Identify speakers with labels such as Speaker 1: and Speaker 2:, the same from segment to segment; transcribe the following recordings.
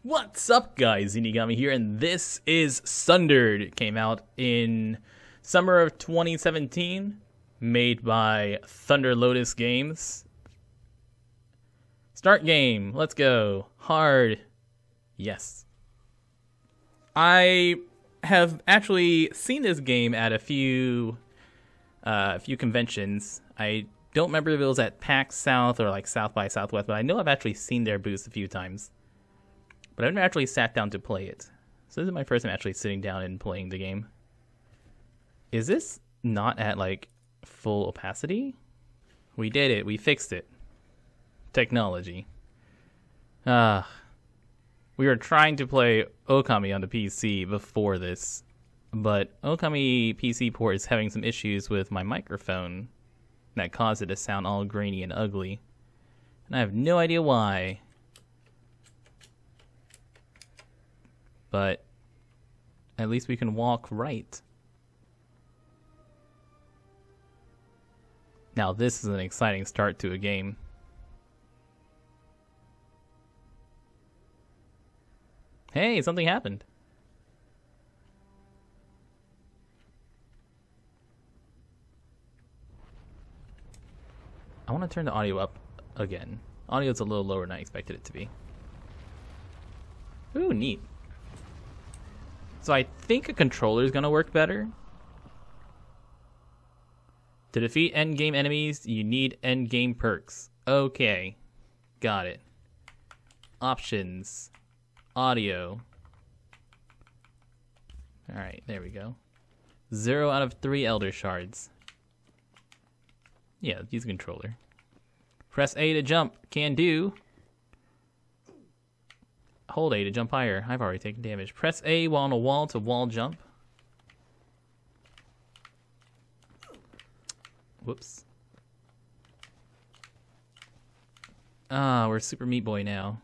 Speaker 1: What's up, guys? Zeenigami here, and this is Sundered. It came out in summer of 2017, made by Thunder Lotus Games. Start game. Let's go. Hard. Yes. I have actually seen this game at a few conventions. I don't remember if it was at PAX South or like South by Southwest, but I know I've actually seen their booths a few times. But I've never actually sat down to play it. So this is my first time actually sitting down and playing the game. Is this not at like full opacity? We did it. We fixed it. Technology. We were trying to play Okami on the PC before this, but Okami PC port is having some issues with my microphone that caused it to sound all grainy and ugly. And I have no idea why. But at least we can walk right. Now this is an exciting start to a game. Hey, something happened. I want to turn the audio up again. Audio's a little lower than I expected it to be. Ooh, neat. So I think a controller is going to work better. To defeat endgame enemies, you need endgame perks. Okay. Got it. Options. Audio. Alright, there we go. 0 out of 3 Elder Shards. Yeah, use a controller. Press A to jump. Can do. Hold A to jump higher. I've already taken damage. Press A while on a wall to wall jump. Whoops. We're Super Meat Boy now.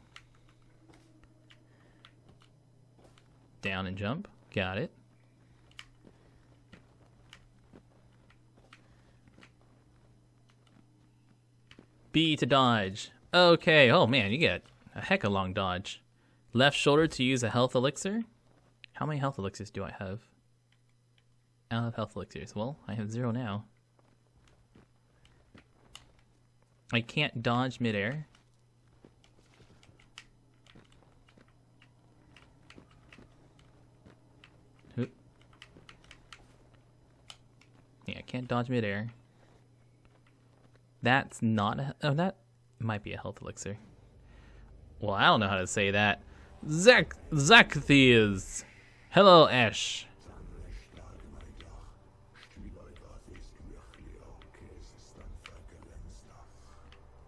Speaker 1: Down and jump. Got it. B to dodge. Okay. Oh man, you get a heck of a long dodge. Left shoulder to use a health elixir. How many health elixirs do I have? I don't have health elixirs. Well, I have 0 now. I can't dodge midair. Oop. Yeah, I can't dodge midair. That's not a... Oh, that might be a health elixir. Well, I don't know how to say that. Zacthias. Hello, Ash.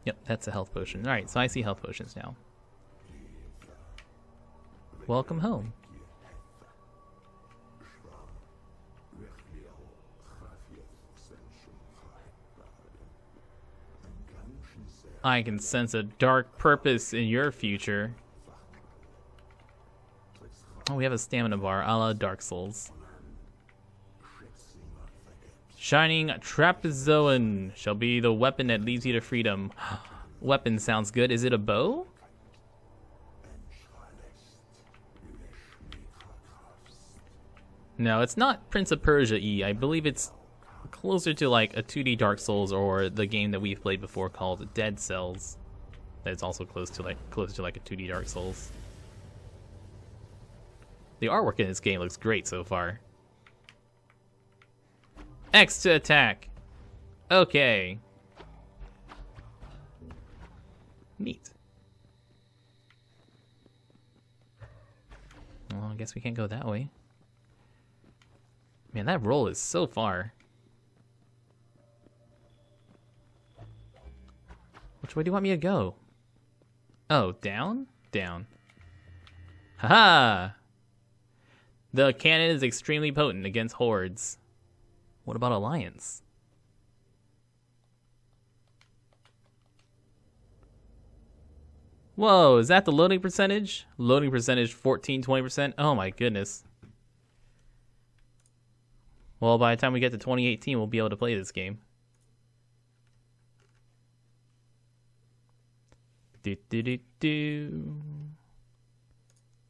Speaker 1: Yep, that's a health potion. Alright, so I see health potions now. Welcome home. I can sense a dark purpose in your future. Oh, we have a stamina bar, a la Dark Souls. Shining Trapezoan shall be the weapon that leads you to freedom. Weapon sounds good. Is it a bow? No, it's not Prince of Persia-y. I believe it's closer to like a 2D Dark Souls or the game that we've played before called Dead Cells. That's also closer to like a 2D Dark Souls. The artwork in this game looks great so far. X to attack. Okay. Neat. Well, I guess we can't go that way. Man, that roll is so far. Which way do you want me to go? Oh, down? Down. Haha! The cannon is extremely potent against hordes. What about Alliance? Whoa, is that the loading percentage? Loading percentage 14-20%? Oh my goodness. Well, by the time we get to 2018, we'll be able to play this game. Do do do do.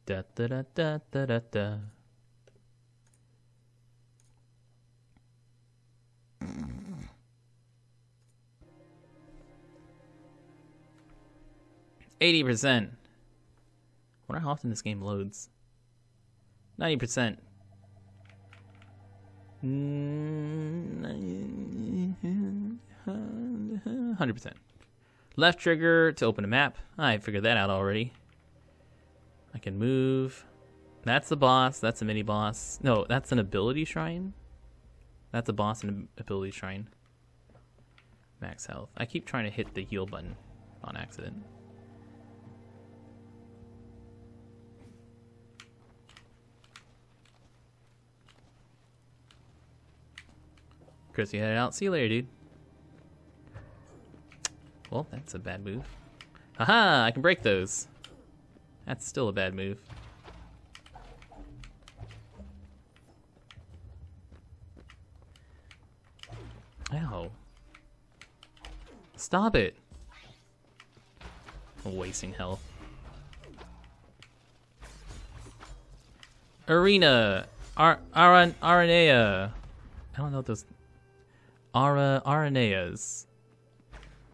Speaker 1: Da da da da da da da. %. Wonder how often this game loads. 90%. 100%. Left trigger to open a map. I figured that out already. I can move. That's the boss. That's a mini boss. No, that's an ability shrine. That's a boss and an ability shrine. Max health. I keep trying to hit the heal button on accident. Chris, you headed out. See you later, dude. Well, that's a bad move. Haha, I can break those. That's still a bad move. Ow. Stop it. I'm wasting health. Arena. Aranea. I don't know what those... Araneas.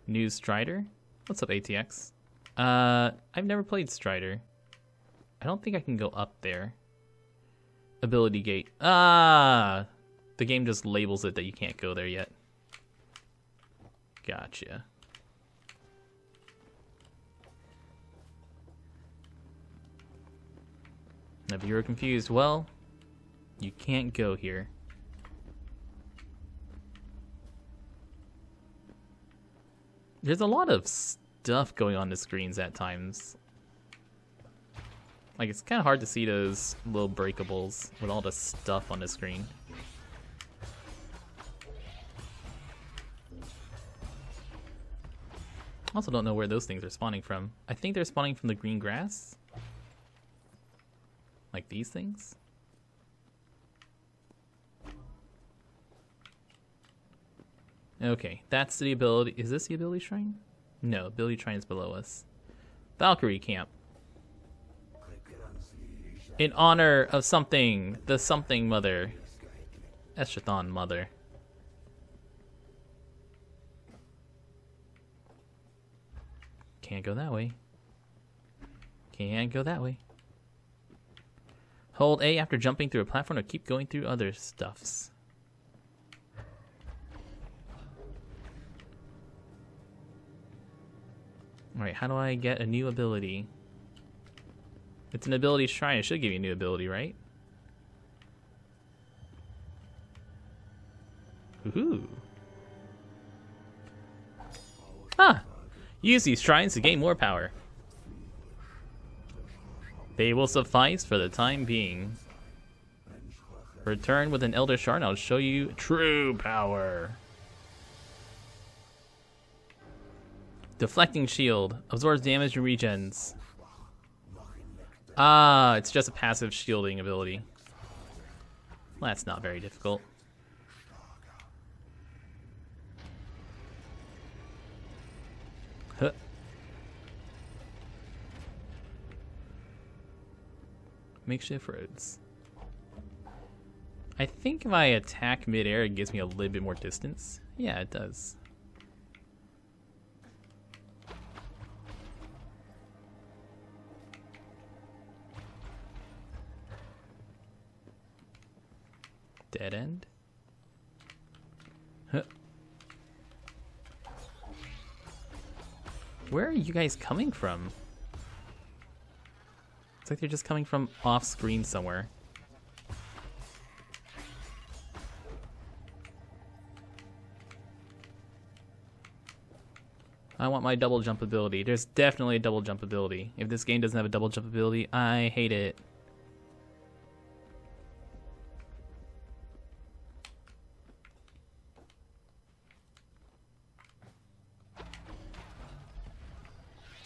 Speaker 1: New Strider? What's up, ATX? I've never played Strider. I don't think I can go up there. Ability gate. Ah! The game just labels it that you can't go there yet. Gotcha. If you were confused, well, you can't go here. There's a lot of stuff going on the screens at times. Like, it's kind of hard to see those little breakables with all the stuff on the screen. I also don't know where those things are spawning from. I think they're spawning from the green grass. Like these things. Okay, that's the ability. Is this the ability shrine? No, ability shrine is below us. Valkyrie camp. In honor of something, the something mother. Eschathon mother. Can't go that way. Can't go that way. Hold A after jumping through a platform to keep going through other stuffs. Alright, how do I get a new ability? It's an ability shrine. It should give you a new ability, right? Woohoo! Ah! Use these shrines to gain more power. They will suffice for the time being. Return with an Elder Shard and I'll show you true power. Deflecting shield. Absorbs damage and regens. Ah, it's just a passive shielding ability. Well, that's not very difficult. Huh. Makeshift roads. I think if I attack mid-air, it gives me a little bit more distance. Yeah, it does. Dead end. Huh. Where are you guys coming from? It's like they're just coming from off screen somewhere. I want my double jump ability. There's definitely a double jump ability. If this game doesn't have a double jump ability, I hate it.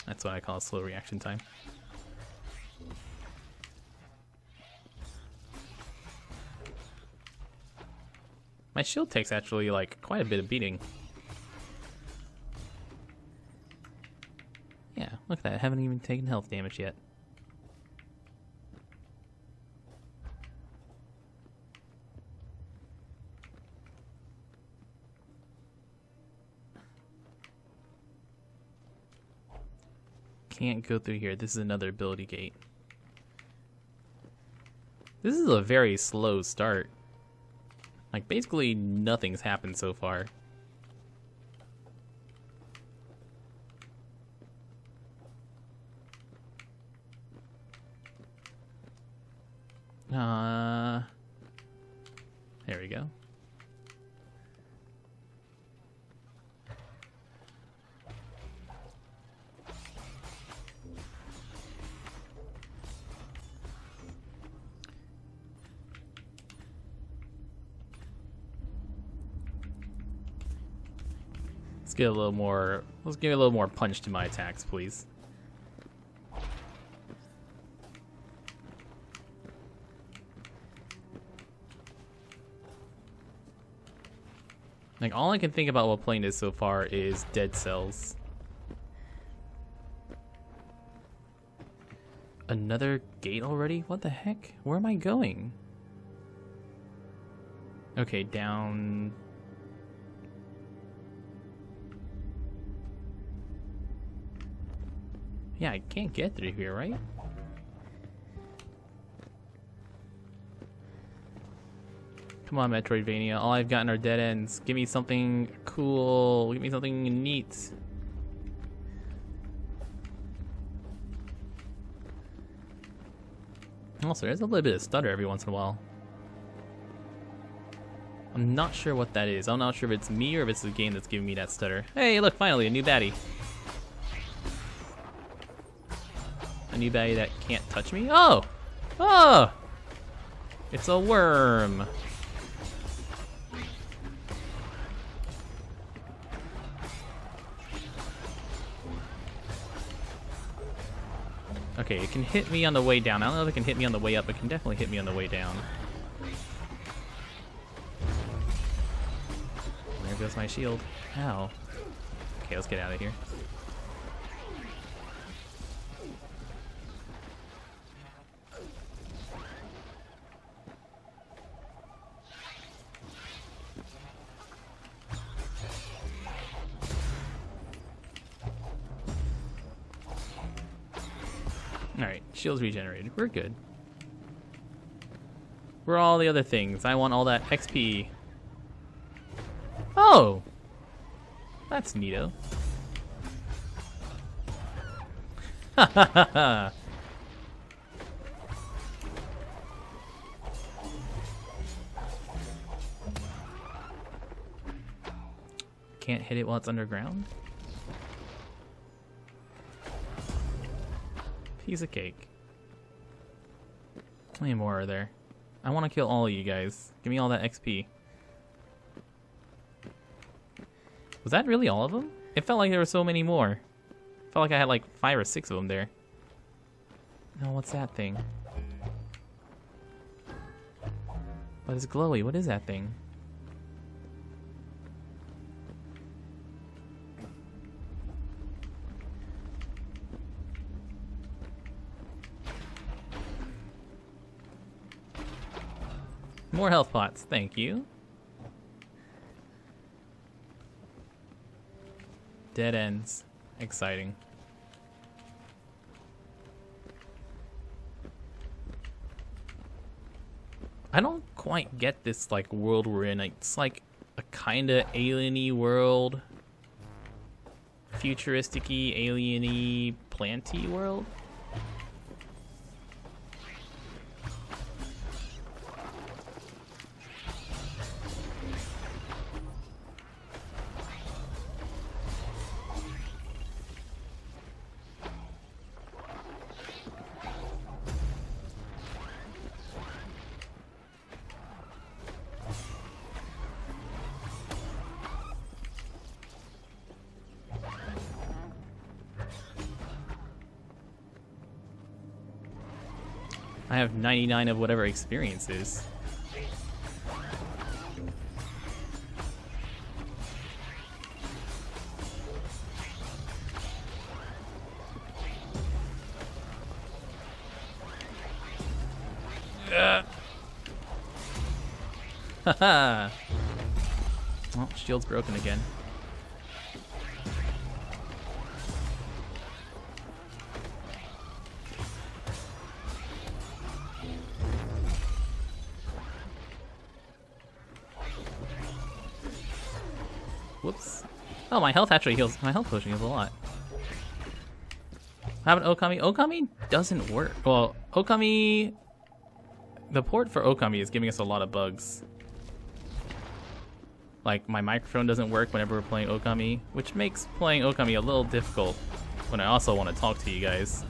Speaker 1: That's what I call a slow reaction time. My shield takes actually like quite a bit of beating. Yeah, look at that. I haven't even taken health damage yet. Can't go through here. This is another ability gate. This is a very slow start. Like, basically nothing's happened so far. There we go. Let's get a little more. Let's give a little more punch to my attacks, please. Like, all I can think about while playing this so far is dead cells. Another gate already? What the heck? Where am I going? Okay, down. Yeah, I can't get through here, right? Come on, Metroidvania. All I've gotten are dead ends. Give me something cool. Give me something neat. Also, there's a little bit of stutter every once in a while. I'm not sure what that is. I'm not sure if it's me or if it's the game that's giving me that stutter. Hey, look, finally, a new baddie. A new baddie that can't touch me? Oh! Oh! It's a worm. Okay, it can hit me on the way down. I don't know if it can hit me on the way up, but it can definitely hit me on the way down. There goes my shield. Ow. Okay, let's get out of here. Alright, shield's regenerated. We're good. Where are all the other things? I want all that XP. Oh! That's neato. Ha ha ha ha! Can't hit it while it's underground? Piece of cake. How many more are there? I want to kill all of you guys. Give me all that XP. Was that really all of them? It felt like there were so many more. It felt like I had like 5 or 6 of them there. No, what's that thing? But it's glowy. What is that thing? More health pots, thank you. Dead ends. Exciting. I don't quite get this like world we're in. It's like a kinda alien-y world. Futuristic-y, alien-y, planty world. I have 99 of whatever experience is. Haha! Oh, shield's broken again. Whoops. Oh, my health actually heals. My health potion heals a lot. How about Okami? Okami doesn't work. Well, Okami... The port for Okami is giving us a lot of bugs. Like, my microphone doesn't work whenever we're playing Okami, which makes playing Okami a little difficult when I also want to talk to you guys.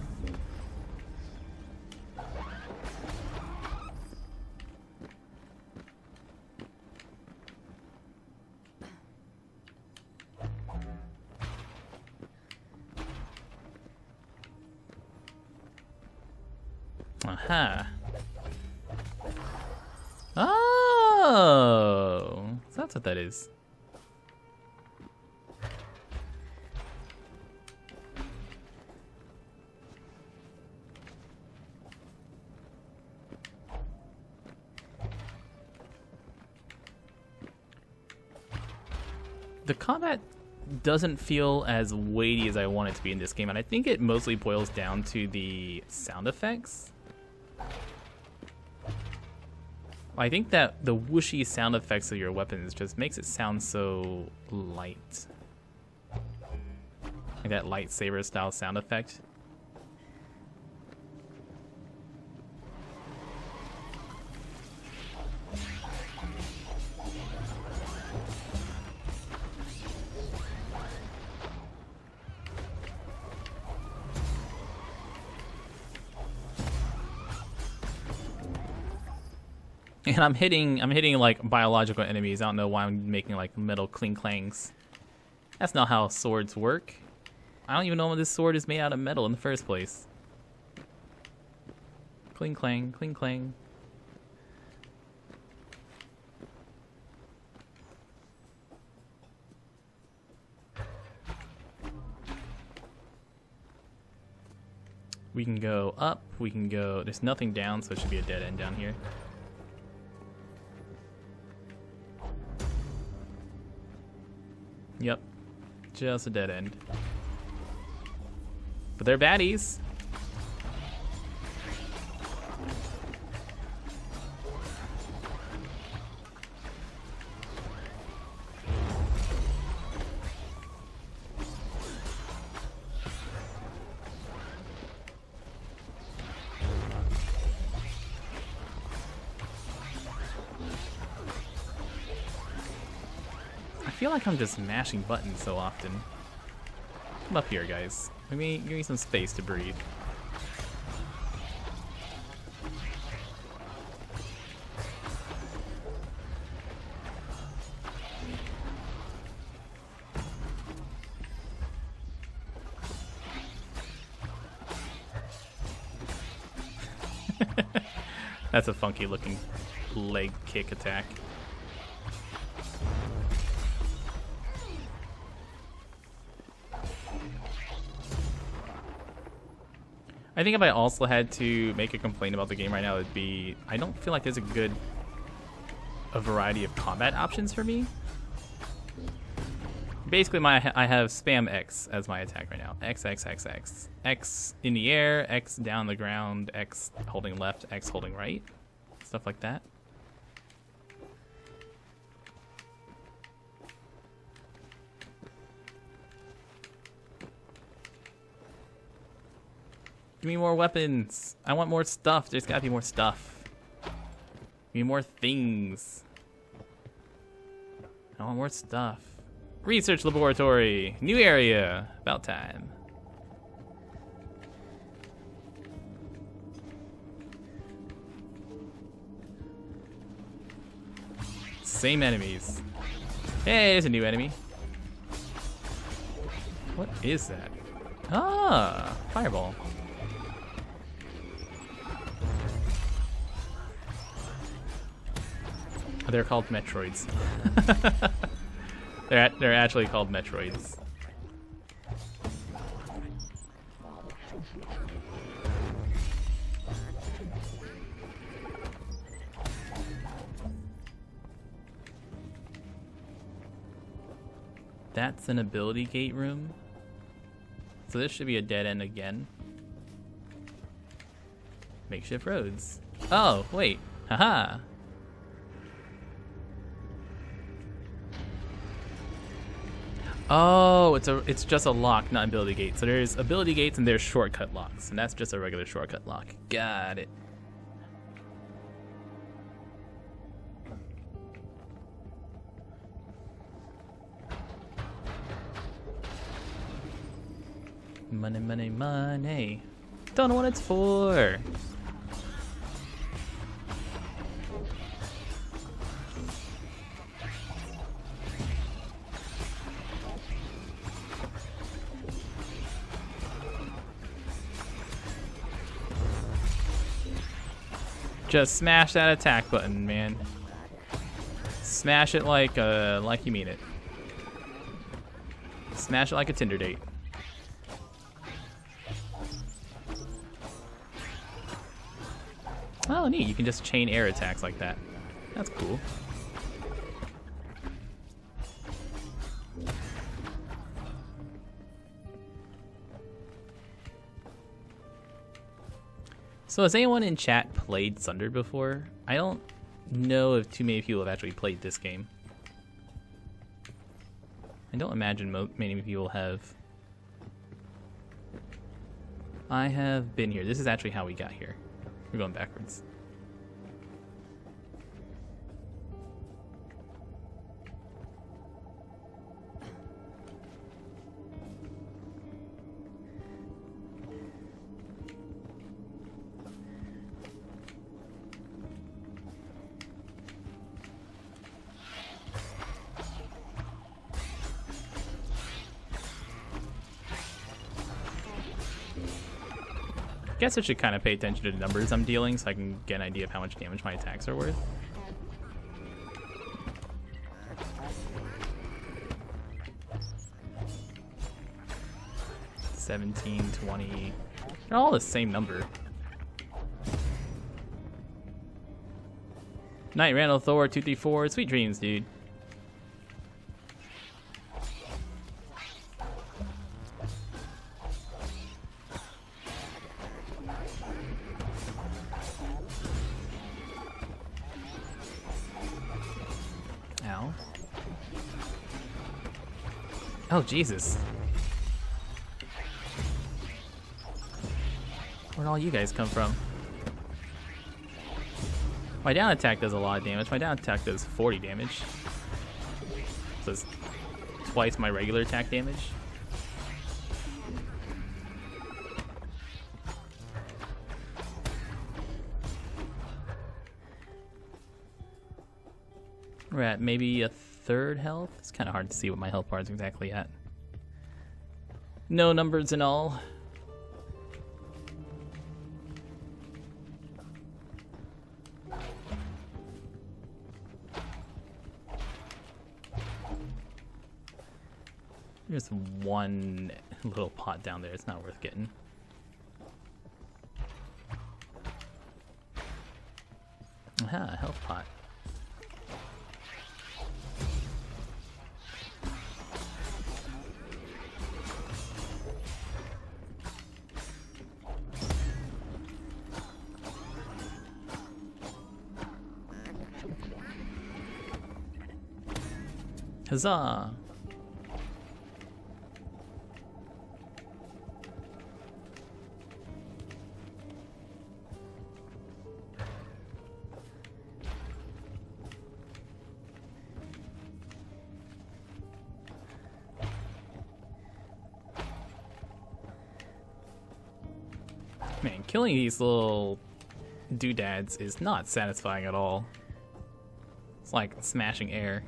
Speaker 1: Aha. Oh, so that's what that is. The combat doesn't feel as weighty as I want it to be in this game, and I think it mostly boils down to the sound effects. I think that the whooshy sound effects of your weapons just makes it sound so light. Like that lightsaber style sound effect. And I'm hitting like biological enemies. I don't know why I'm making like metal cling clangs. That's not how swords work. I don't even know when this sword is made out of metal in the first place. Cling clang, cling clang. We can go up, we can go, there's nothing down, so it should be a dead end down here. Yep, just a dead end. But they're baddies. I feel like I'm just mashing buttons so often. Come up here, guys. Give me some space to breathe. That's a funky looking leg kick attack. I think if I also had to make a complaint about the game right now, it'd be I don't feel like there's a variety of combat options for me. Basically, I have spam X as my attack right now. X, X, X, X. X in the air, X down the ground, X holding left, X holding right. Stuff like that. Give me more weapons. I want more stuff. There's gotta be more stuff. Give me more things. I want more stuff. Research laboratory. New area. About time. Same enemies. Hey, there's a new enemy. What is that? Ah, fireball. They're called Metroids. They're actually called Metroids. That's an ability gate room. So this should be a dead end again. Makeshift roads. Oh, wait. Haha. Oh, it's just a lock, not ability gate. So there's ability gates and there's shortcut locks, and that's just a regular shortcut lock. Got it. Money, money, money. Don't know what it's for. Just smash that attack button, man. Smash it like you mean it. Smash it like a Tinder date. Oh, neat. You can just chain air attacks like that. That's cool. So has anyone in chat played Sundered before? I don't know if too many people have actually played this game. I don't imagine many people have. I have been here. This is actually how we got here. We're going backwards. I guess I should kind of pay attention to the numbers I'm dealing so I can get an idea of how much damage my attacks are worth. $17, $20. They're all the same number. Night Randall Thor 234. Sweet dreams, dude. Oh, Jesus. Where'd all you guys come from? My down attack does a lot of damage. My down attack does 40 damage. So it's twice my regular attack damage. We're at maybe a third health. It's kind of hard to see what my health bar is exactly at. No numbers and all. There's one little pot down there. It's not worth getting. Aha, health pot. Huzzah! Man, killing these little doodads is not satisfying at all. It's like smashing air.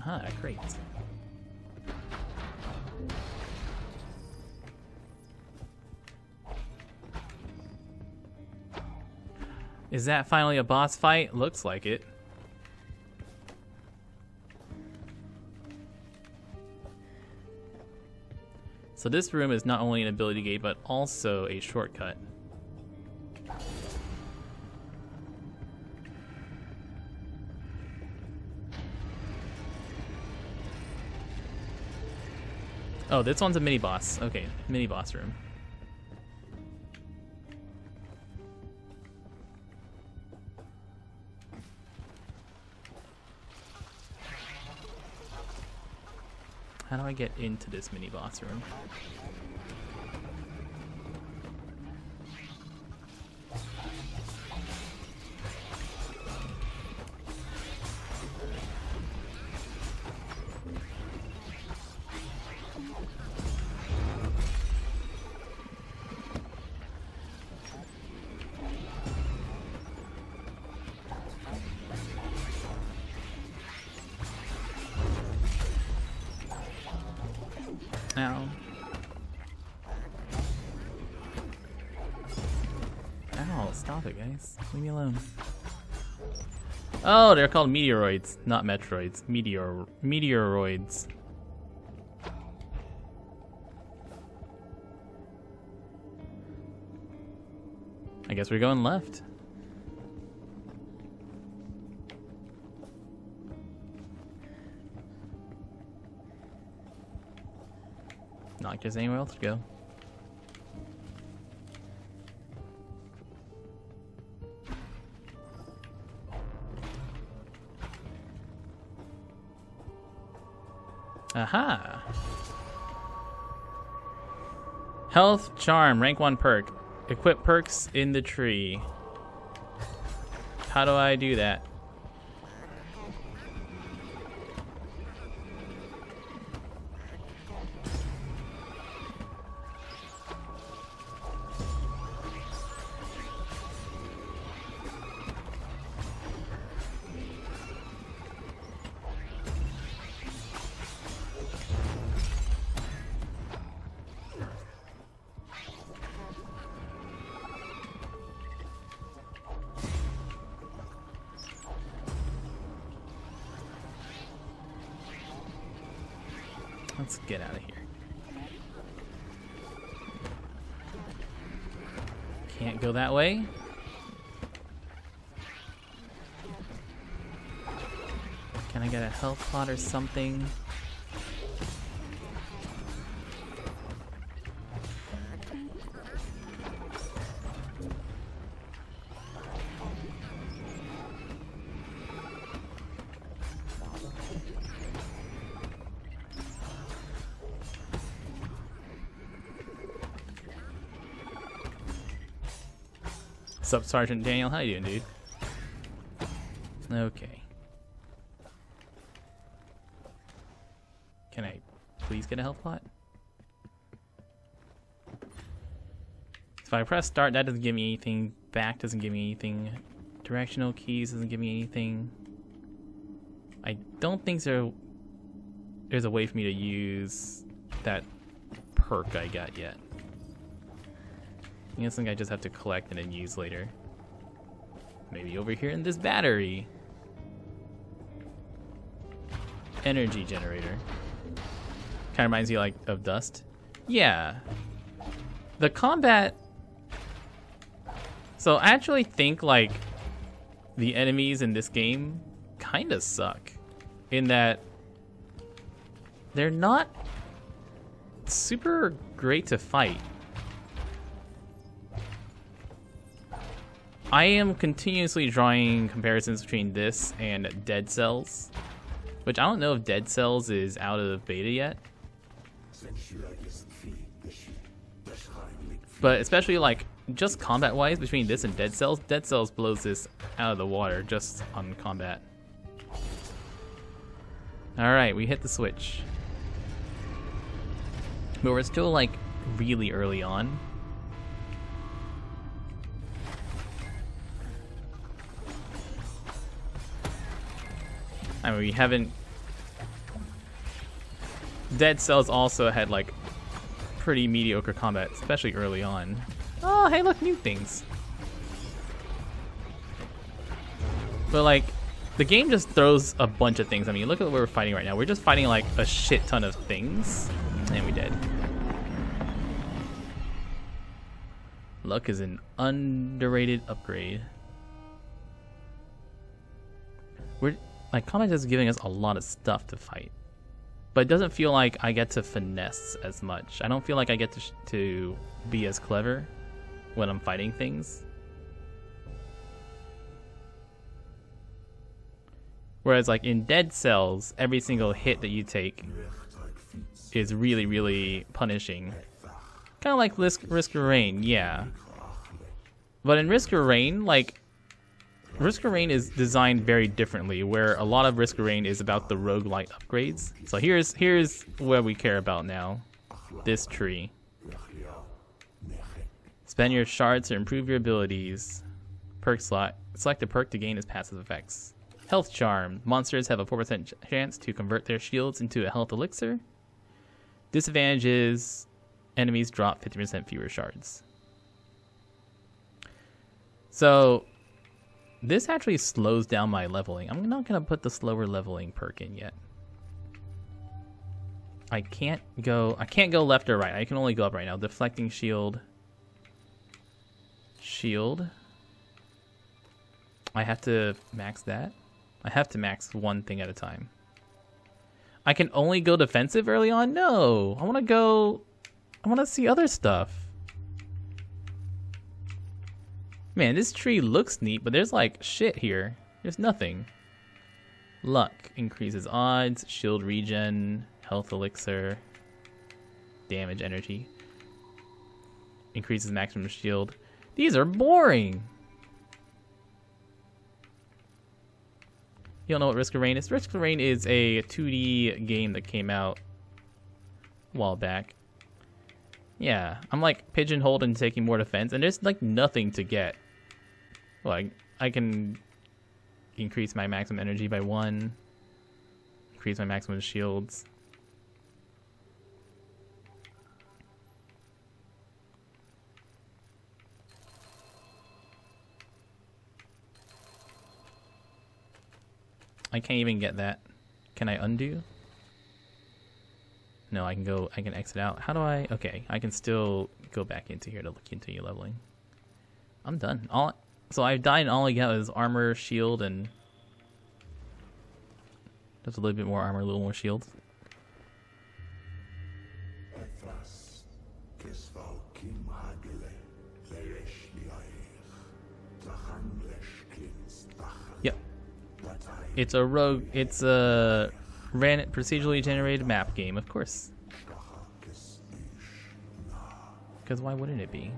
Speaker 1: Ah, great. Is that finally a boss fight? Looks like it. So this room is not only an ability gate, but also a shortcut. Oh, this one's a mini boss. Okay, mini boss room. How do I get into this mini boss room? Ow. Ow, stop it, guys. Leave me alone. Oh, they're called meteoroids, not metroids. Meteoroids. I guess we're going left. Not like there's anywhere else to go. Aha! Health Charm, rank 1 perk. Equip perks in the tree. How do I do that? Let's get out of here. Can't go that way. Can I get a health pot or something? What's up, Sergeant Daniel? How you doing, dude? Okay. Can I please get a health pot? If I press start, that doesn't give me anything. Back doesn't give me anything. Directional keys doesn't give me anything. I don't think there's a way for me to use that perk I got yet. I guess I just have to collect and then use later. Maybe over here in this battery. Energy generator. Kind of reminds you like of Dust. Yeah. The combat. So I actually think like the enemies in this game kind of suck. In that they're not super great to fight. I am continuously drawing comparisons between this and Dead Cells, which I don't know if Dead Cells is out of beta yet. But especially like just combat wise between this and Dead Cells blows this out of the water just on combat. Alright, we hit the switch. But we're still like really early on. I mean, we haven't... Dead Cells also had, like, pretty mediocre combat, especially early on. Oh, hey, look, new things. But, like, the game just throws a bunch of things. I mean, look at what we're fighting right now. We're just fighting, like, a shit ton of things. And we did. Luck is an underrated upgrade. Like, combat is giving us a lot of stuff to fight. But it doesn't feel like I get to finesse as much. I don't feel like I get to be as clever when I'm fighting things. Whereas, like, in Dead Cells, every single hit that you take is really, really punishing. Kind of like Risk of Rain, yeah. But in Risk of Rain, like, Risk of Rain is designed very differently, where a lot of Risk of Rain is about the roguelite upgrades. So here's what we care about now. This tree. Spend your shards to improve your abilities. Perk slot. Select a perk to gain its passive effects. Health Charm. Monsters have a 4% chance to convert their shields into a health elixir. Disadvantage is enemies drop 50% fewer shards. So this actually slows down my leveling. I'm not going to put the slower leveling perk in yet. I can't go left or right. I can only go up right now. Deflecting shield. Shield. I have to max that. I have to max one thing at a time. I can only go defensive early on? No. I want to see other stuff. Man, this tree looks neat, but there's like shit here. There's nothing. Luck increases odds, shield regen, health elixir, damage energy. Increases maximum shield. These are boring. You don't know what Risk of Rain is? Risk of Rain is a 2D game that came out a while back. Yeah, I'm like pigeonholed and taking more defense, and there's like nothing to get. Like, I can increase my maximum energy by 1, increase my maximum shields. I can't even get that. Can I undo? No, I can exit out. How do I? Okay, I can still go back into here to continue leveling. I'm done. So I've died and all I got is armor, shield, and just a little bit more armor, a little more shield. Yep. It's a rogue. It's a procedurally generated map game, of course. Because why wouldn't it be?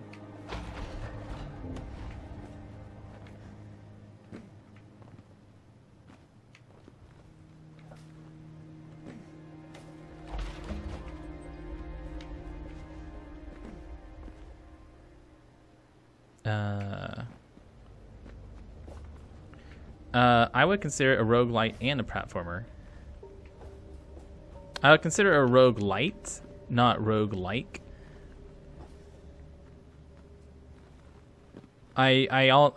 Speaker 1: I would consider it a roguelite and a platformer. I would consider it a roguelite, not roguelike. I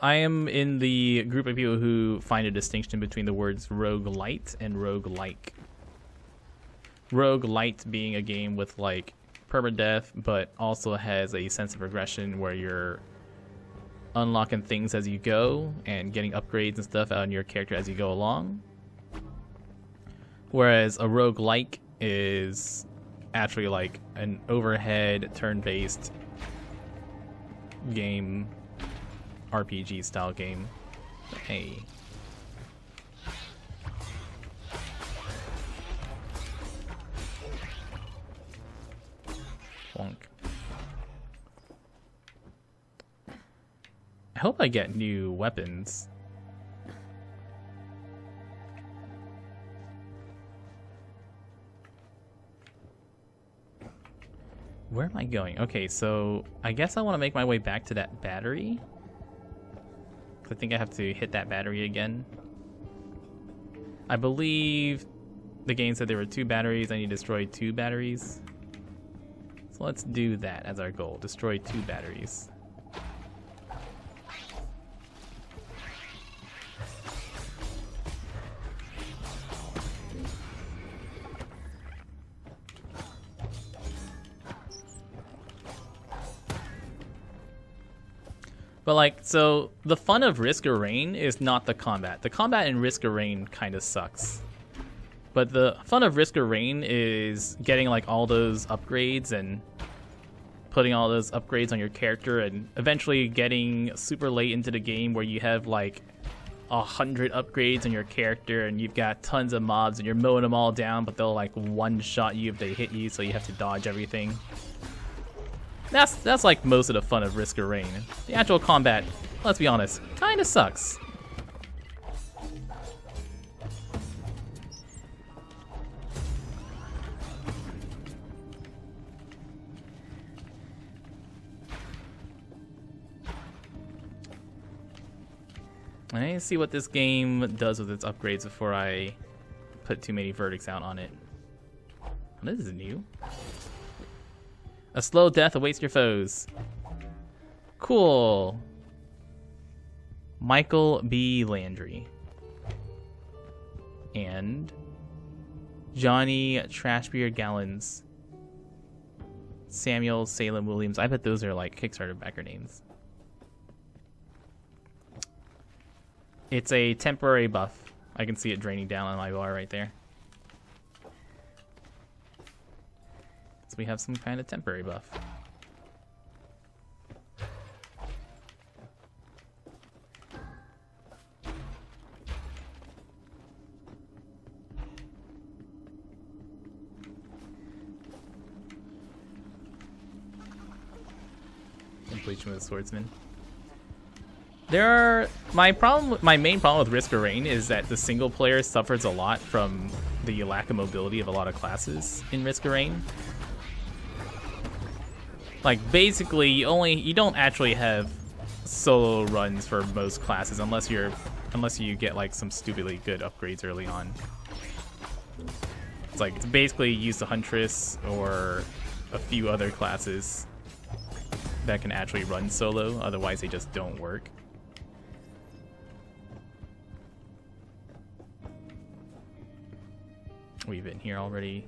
Speaker 1: am in the group of people who find a distinction between the words roguelite and roguelike. Roguelite being a game with like permadeath, but also has a sense of progression where you're unlocking things as you go and getting upgrades and stuff out on your character as you go along. Whereas a roguelike is actually like an overhead turn-based game, RPG style game. Hey. Bonk. I hope I get new weapons. Where am I going? Okay, so I guess I want to make my way back to that battery. I think I have to hit that battery again. I believe the game said there were 2 batteries. I need to destroy 2 batteries. So let's do that as our goal. Destroy 2 batteries. But like, so the fun of Risk of Rain is not the combat. The combat in Risk of Rain kind of sucks. But the fun of Risk of Rain is getting like all those upgrades and putting all those upgrades on your character and eventually getting super late into the game where you have like 100 upgrades on your character and you've got tons of mobs and you're mowing them all down, but they'll like one-shot you if they hit you, so you have to dodge everything. That's like most of the fun of Risk of Rain. The actual combat, let's be honest, kinda sucks. I need to see what this game does with its upgrades before I put too many verdicts out on it. Oh, this is new. A slow death awaits your foes. Cool. Michael B. Landry. And Johnny Trashbeard Gallons. Samuel Salem Williams. I bet those are like Kickstarter backer names. It's a temporary buff. I can see it draining down on my bar right there. So we have some kind of temporary buff. Completion with a swordsman. My main problem with Risk of Rain is that the single player suffers a lot from the lack of mobility of a lot of classes in Risk of Rain. Like basically, you don't actually have solo runs for most classes unless you get like some stupidly good upgrades early on. It's like it's basically use the Huntress or a few other classes that can actually run solo. Otherwise, they just don't work. We've been here already.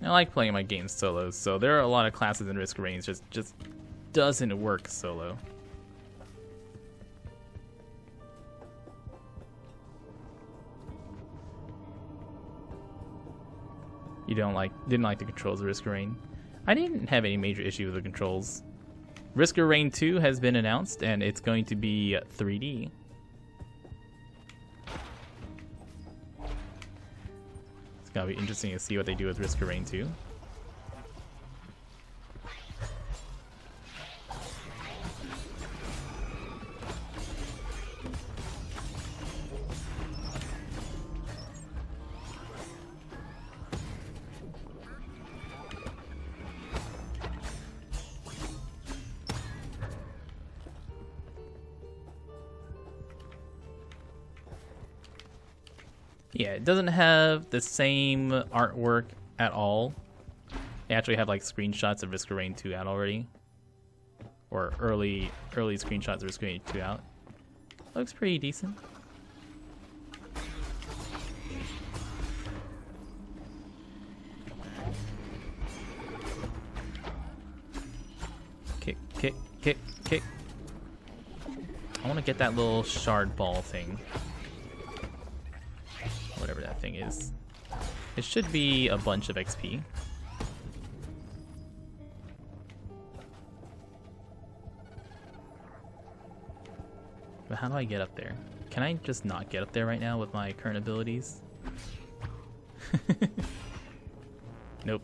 Speaker 1: I like playing my games solo, so there are a lot of classes in Risk of Rain just doesn't work solo. You didn't like the controls of Risk of Rain. I didn't have any major issue with the controls. Risk of Rain 2 has been announced, and it's going to be 3D. It's gonna be interesting to see what they do with Risk of Rain 2. Yeah, it doesn't have the same artwork at all. They actually have like screenshots of Risk of Rain 2 out already. Or early screenshots of Risk of Rain 2 out. Looks pretty decent. Kick, kick, kick, kick. I want to get that little shard ball thing. Whatever that thing is. It should be a bunch of XP. But how do I get up there? Can I just not get up there right now with my current abilities? Nope.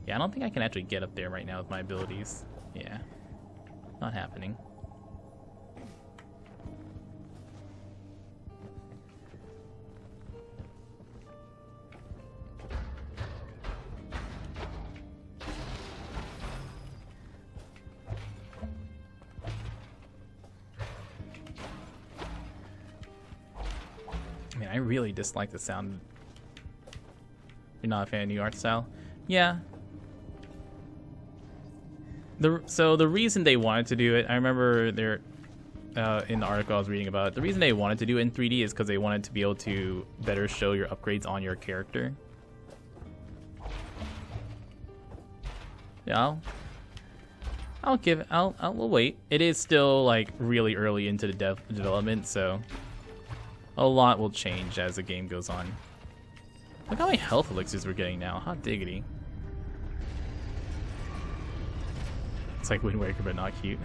Speaker 1: Yeah, I don't think I can actually get up there right now with my abilities. Yeah. Not happening. I really dislike the sound. You're not a fan of new art style? Yeah. So the reason they wanted to do it, I remember there in the article I was reading about it, the reason they wanted to do it in 3D is because they wanted to be able to better show your upgrades on your character. Yeah, we'll wait. It is still like really early into the development, so a lot will change as the game goes on. Look how many health elixirs we're getting now. Hot diggity. It's like Wind Waker, but not cute.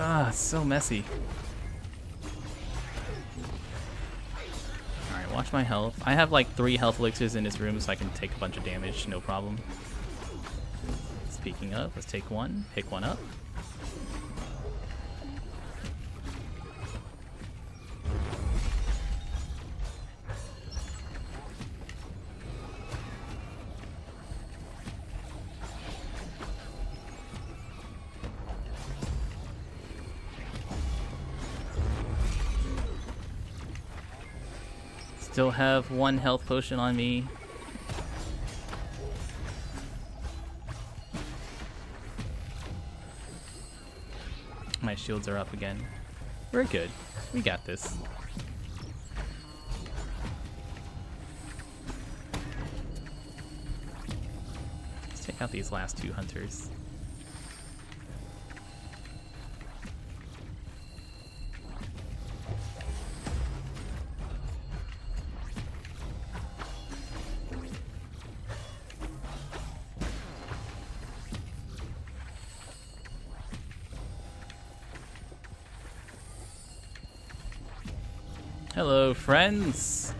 Speaker 1: Ah, it's so messy. Alright, watch my health. I have like 3 health elixirs in this room, so I can take a bunch of damage, no problem. Speaking of, let's take one, pick one up. Still have 1 health potion on me. My shields are up again. We're good. We got this. Let's take out these last 2 hunters. Hello, friends.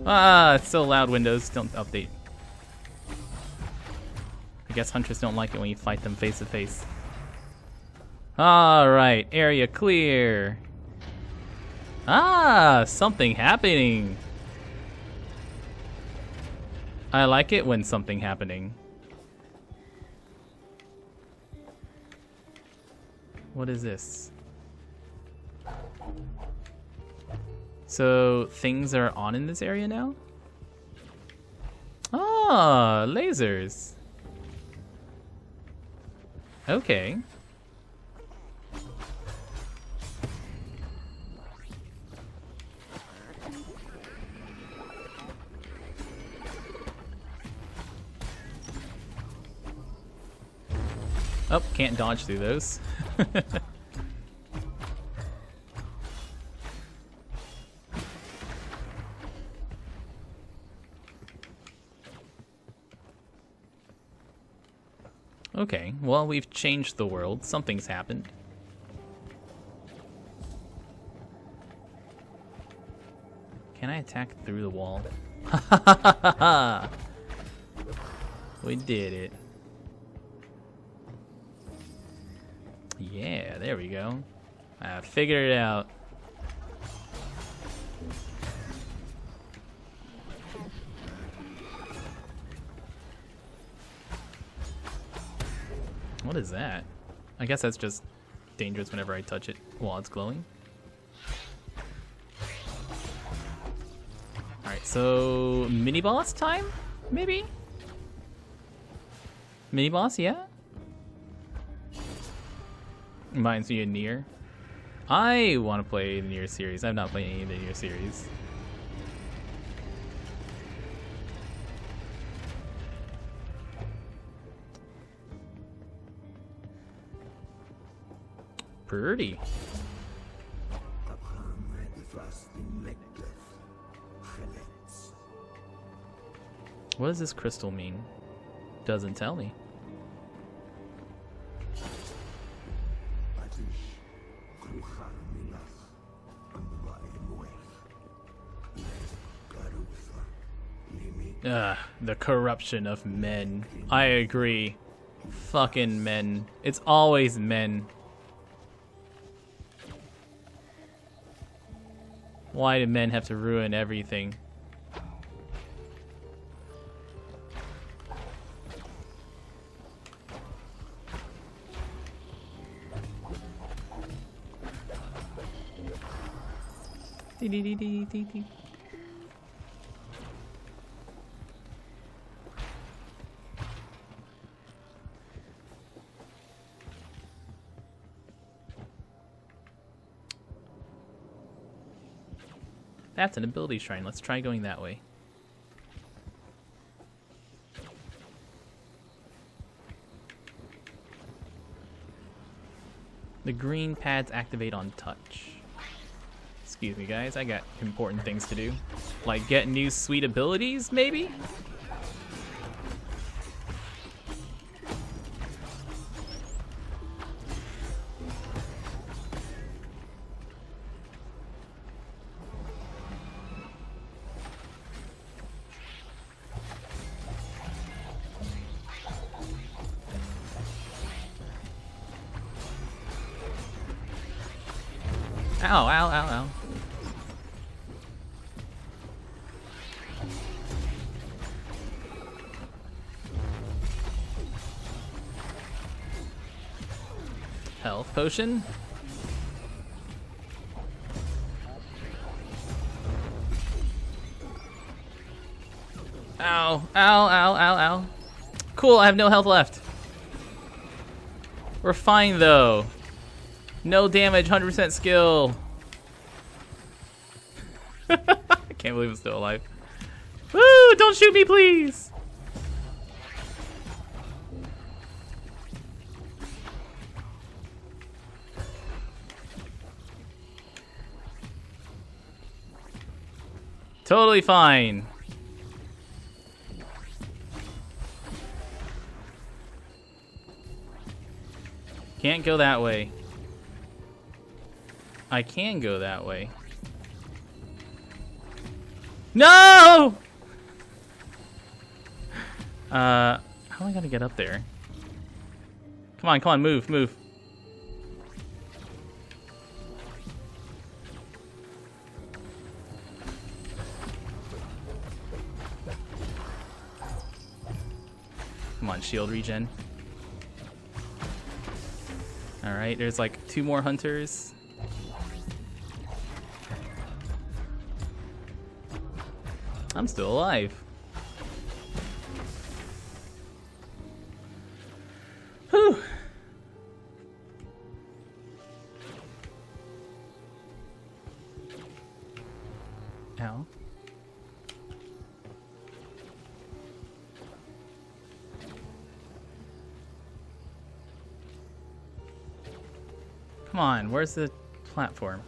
Speaker 1: Ah, it's so loud, Windows. Don't update. I guess hunters don't like it when you fight them face to face. Alright, area clear. Ah, something happening. I like it when something happening. What is this? So things are on in this area now? Ah, lasers. Okay. Oh, can't dodge through those. Okay, well, we've changed the world. Something's happened. Can I attack through the wall? We did it. Yeah, there we go. I figured it out. What is that? I guess that's just dangerous whenever I touch it while it's glowing. Alright, so mini boss time? Maybe? Mini boss, yeah? Reminds me of Nier. I want to play the Nier series. I've not played any of the Nier series. Pretty. What does this crystal mean? Doesn't tell me. The corruption of men. I agree. Fucking men. It's always men. Why do men have to ruin everything? Dee dee dee dee dee dee. That's an ability shrine. Let's try going that way. The green pads activate on touch. Excuse me, guys. I got important things to do. Like get new sweet abilities, maybe? Ow, ow, ow, ow. Health potion. Ow, ow, ow, ow, ow. Cool, I have no health left. We're fine though. No damage, 100% skill. I can't believe I'm still alive. Woo! Don't shoot me, please! Totally fine. Can't go that way. I can go that way. No! How am I gonna get up there? Come on, move, move. Come on, shield regen. Alright, there's like 2 more hunters. I'm still alive. Whew. Ow. Come on, where's the platform?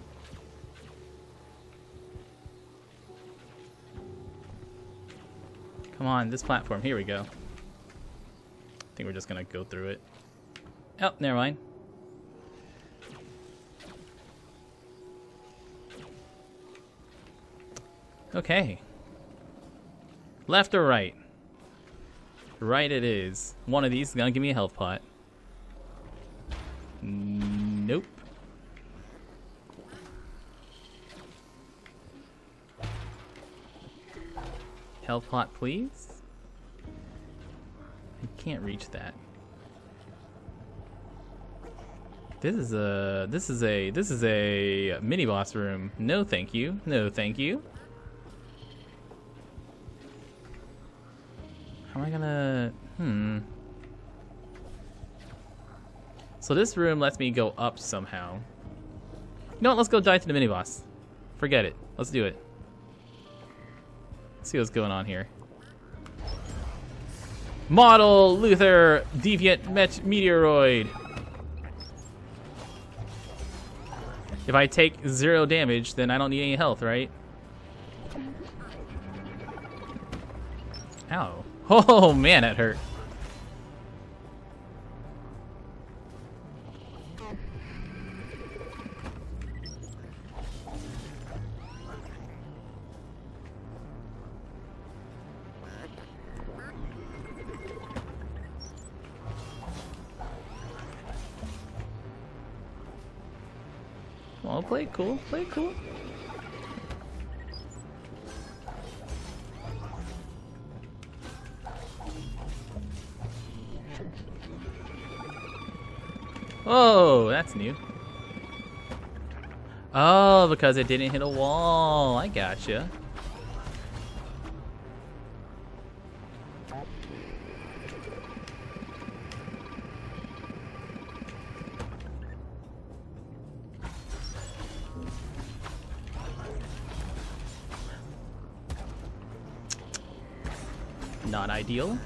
Speaker 1: Come on, this platform. Here we go. I think we're just gonna go through it. Oh, never mind. Okay. Left or right? Right it is. One of these is gonna give me a health pot. Nope. Health pot, please. I can't reach that. This is a mini boss room. No, thank you. No, thank you. How am I gonna? So this room lets me go up somehow. You know what? Let's go die to the mini boss. Forget it. Let's do it. See what's going on here. Model Luther Deviant Meteoroid. If I take 0 damage, then I don't need any health, right? Ow. Oh man, that hurt. Well, play it cool, play it cool. Oh, that's new. Oh, because it didn't hit a wall. I gotcha. Not ideal.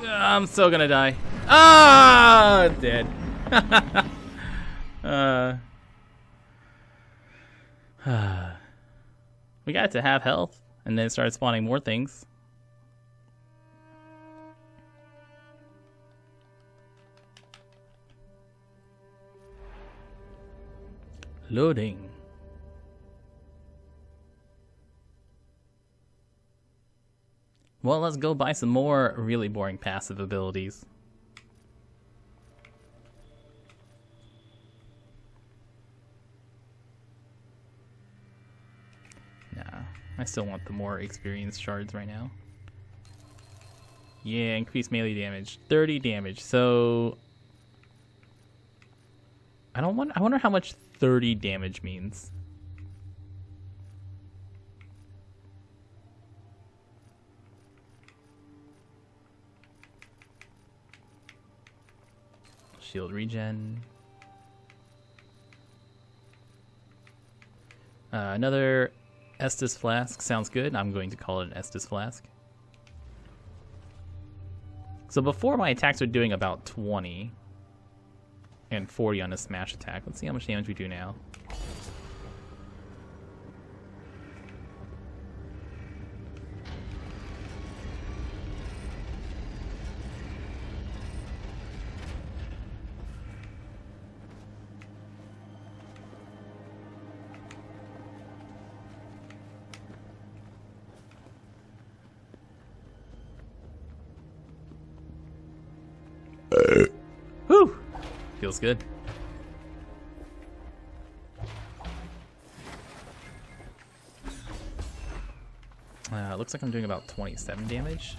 Speaker 1: I'm still gonna die. Ah, dead. We got to have health, and then start spawning more things. Loading. Well, let's go buy some more really boring passive abilities. Nah, I still want the more experience shards right now. Yeah, increase melee damage, 30 damage. So I wonder how much 30 damage means. Shield regen. Another Estus flask sounds good. I'm going to call it an Estus flask. So before, my attacks were doing about 20 and 40 on a smash attack. Let's see how much damage we do now. Whew! Feels good. Looks like I'm doing about 27 damage.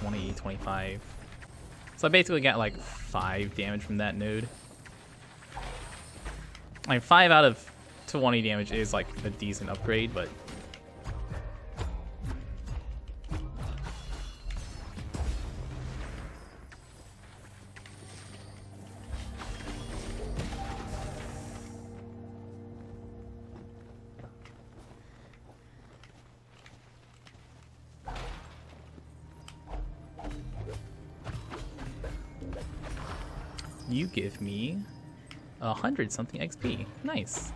Speaker 1: 20, 25. So I basically got like 5 damage from that node. Like 5 out of 20 damage is like a decent upgrade, but you give me 100 something XP. Nice.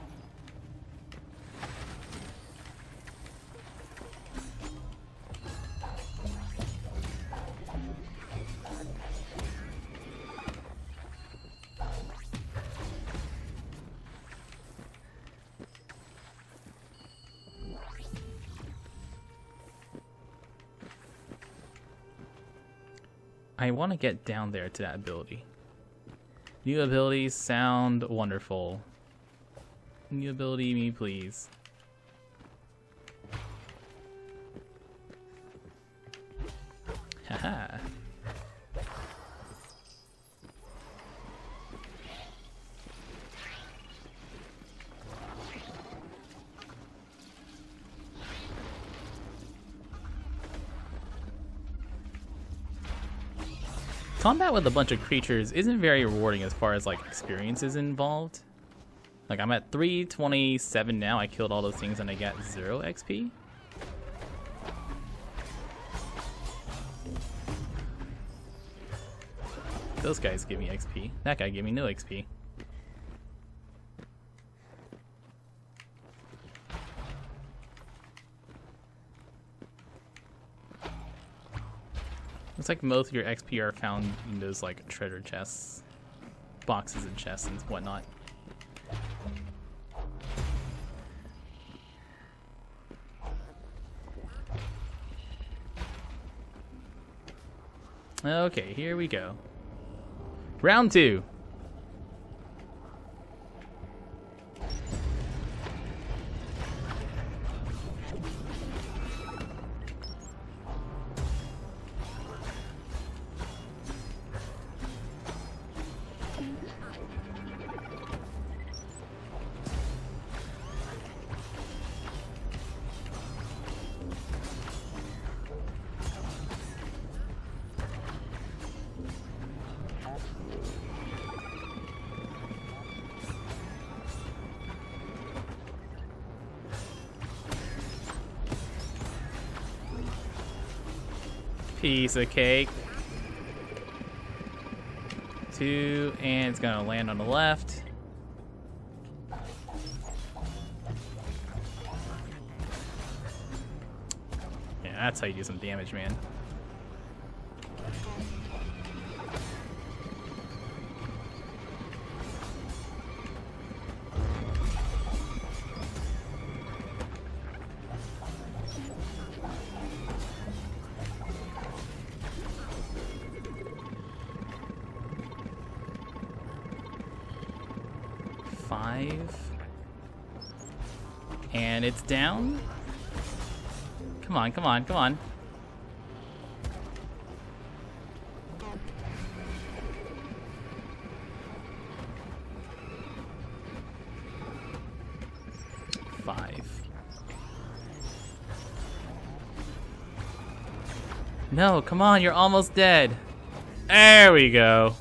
Speaker 1: I want to get down there to that ability. New abilities sound wonderful. New ability, me please. Haha. Combat with a bunch of creatures isn't very rewarding as far as like experiences involved. Like I'm at 327 now. I killed all those things and I got 0 XP. Those guys give me XP. That guy gave me no XP. Looks like most of your XP are found in those like treasure chests, boxes and chests and whatnot. Okay, here we go. Round 2. Piece of cake. 2, and it's gonna land on the left. Yeah, that's how you do some damage, man. And it's down. Come on, come on, come on. No, come on, you're almost dead. There we go.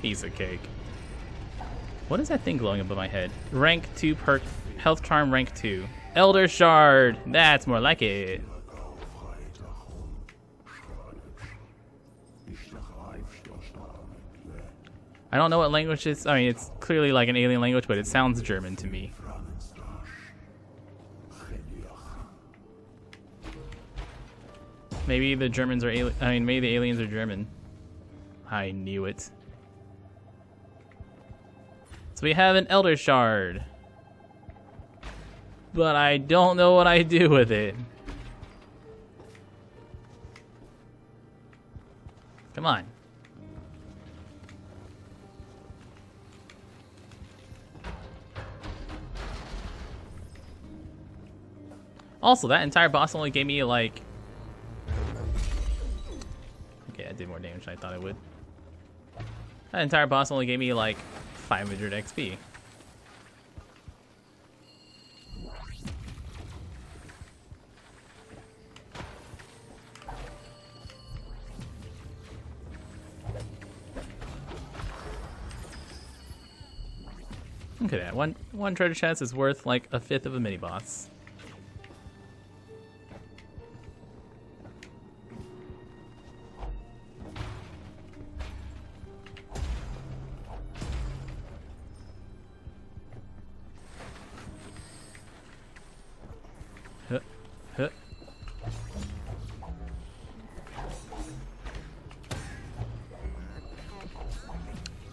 Speaker 1: Piece of cake. What is that thing glowing above my head? Rank 2 perk, health charm rank 2. Elder Shard, that's more like it. I don't know what language it's, I mean, it's clearly like an alien language, but it sounds German to me. Maybe the Germans are alien, I mean, maybe the aliens are German. I knew it. So we have an Elder Shard. But I don't know what I do with it. Come on. Also, that entire boss only gave me like... Okay, I did more damage than I thought it would. That entire boss only gave me like 500 XP. Look at that. One treasure chest is worth like a fifth of a mini boss. Huh. Huh.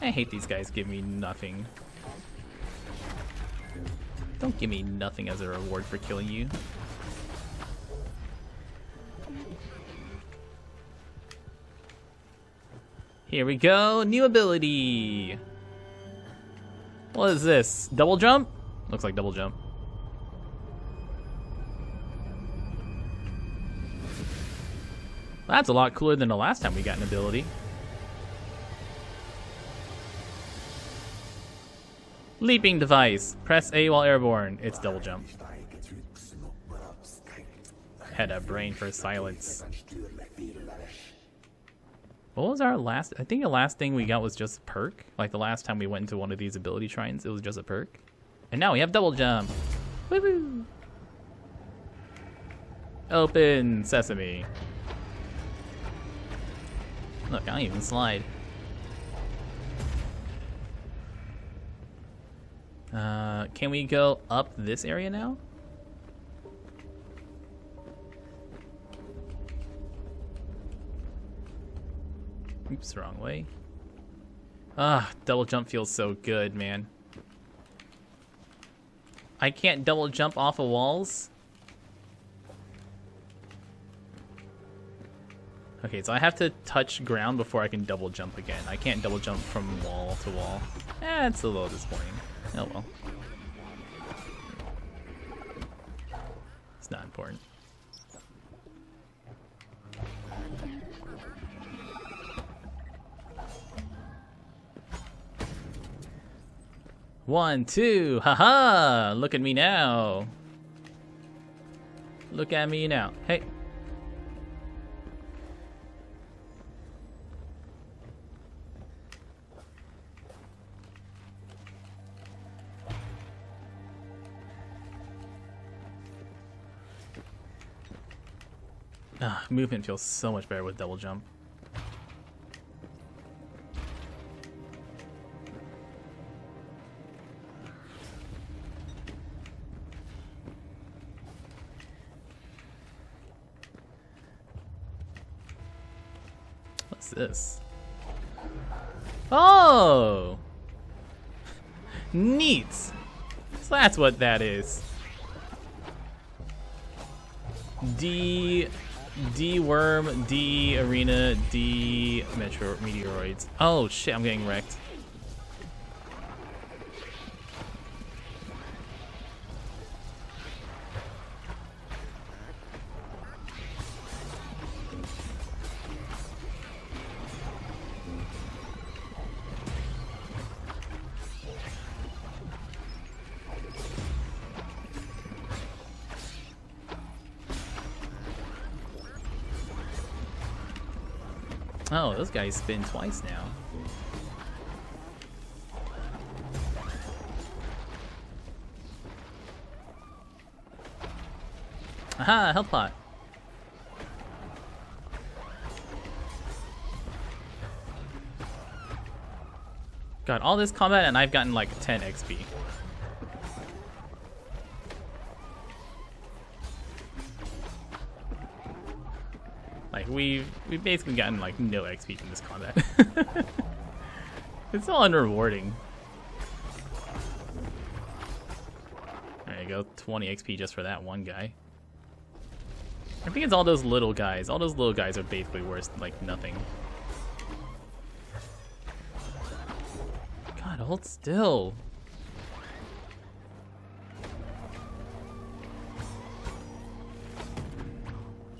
Speaker 1: I hate these guys give me nothing. Don't give me nothing as a reward for killing you. Here we go, new ability. What is this? Double jump? Looks like double jump. That's a lot cooler than the last time we got an ability. Leaping device. Press A while airborne. It's double jump. Had a brain for silence. What was our last? I think the last thing we got was just a perk. Like the last time we went into one of these ability shrines, it was just a perk. And now we have double jump. Woo-hoo. Open sesame. Look, I don't even slide. Can we go up this area now? Oops, wrong way. Ah, double jump feels so good, man. I can't double jump off of walls? Okay, so I have to touch ground before I can double jump again. I can't double jump from wall to wall. It's a little disappointing. Oh well. It's not important. One, two, haha! Look at me now. Look at me now. Hey. Movement feels so much better with double jump. What's this? Oh! Neat! So that's what that is. D worm, D arena, D meteoroids. Oh shit, I'm getting wrecked. Oh, those guys spin twice now. Aha, health pot. God, all this combat and I've gotten like 10 XP. Like we've basically gotten like no XP from this combat. It's all unrewarding. There you go, 20 XP just for that one guy. I think it's all those little guys. All those little guys are basically worth like nothing. God, hold still.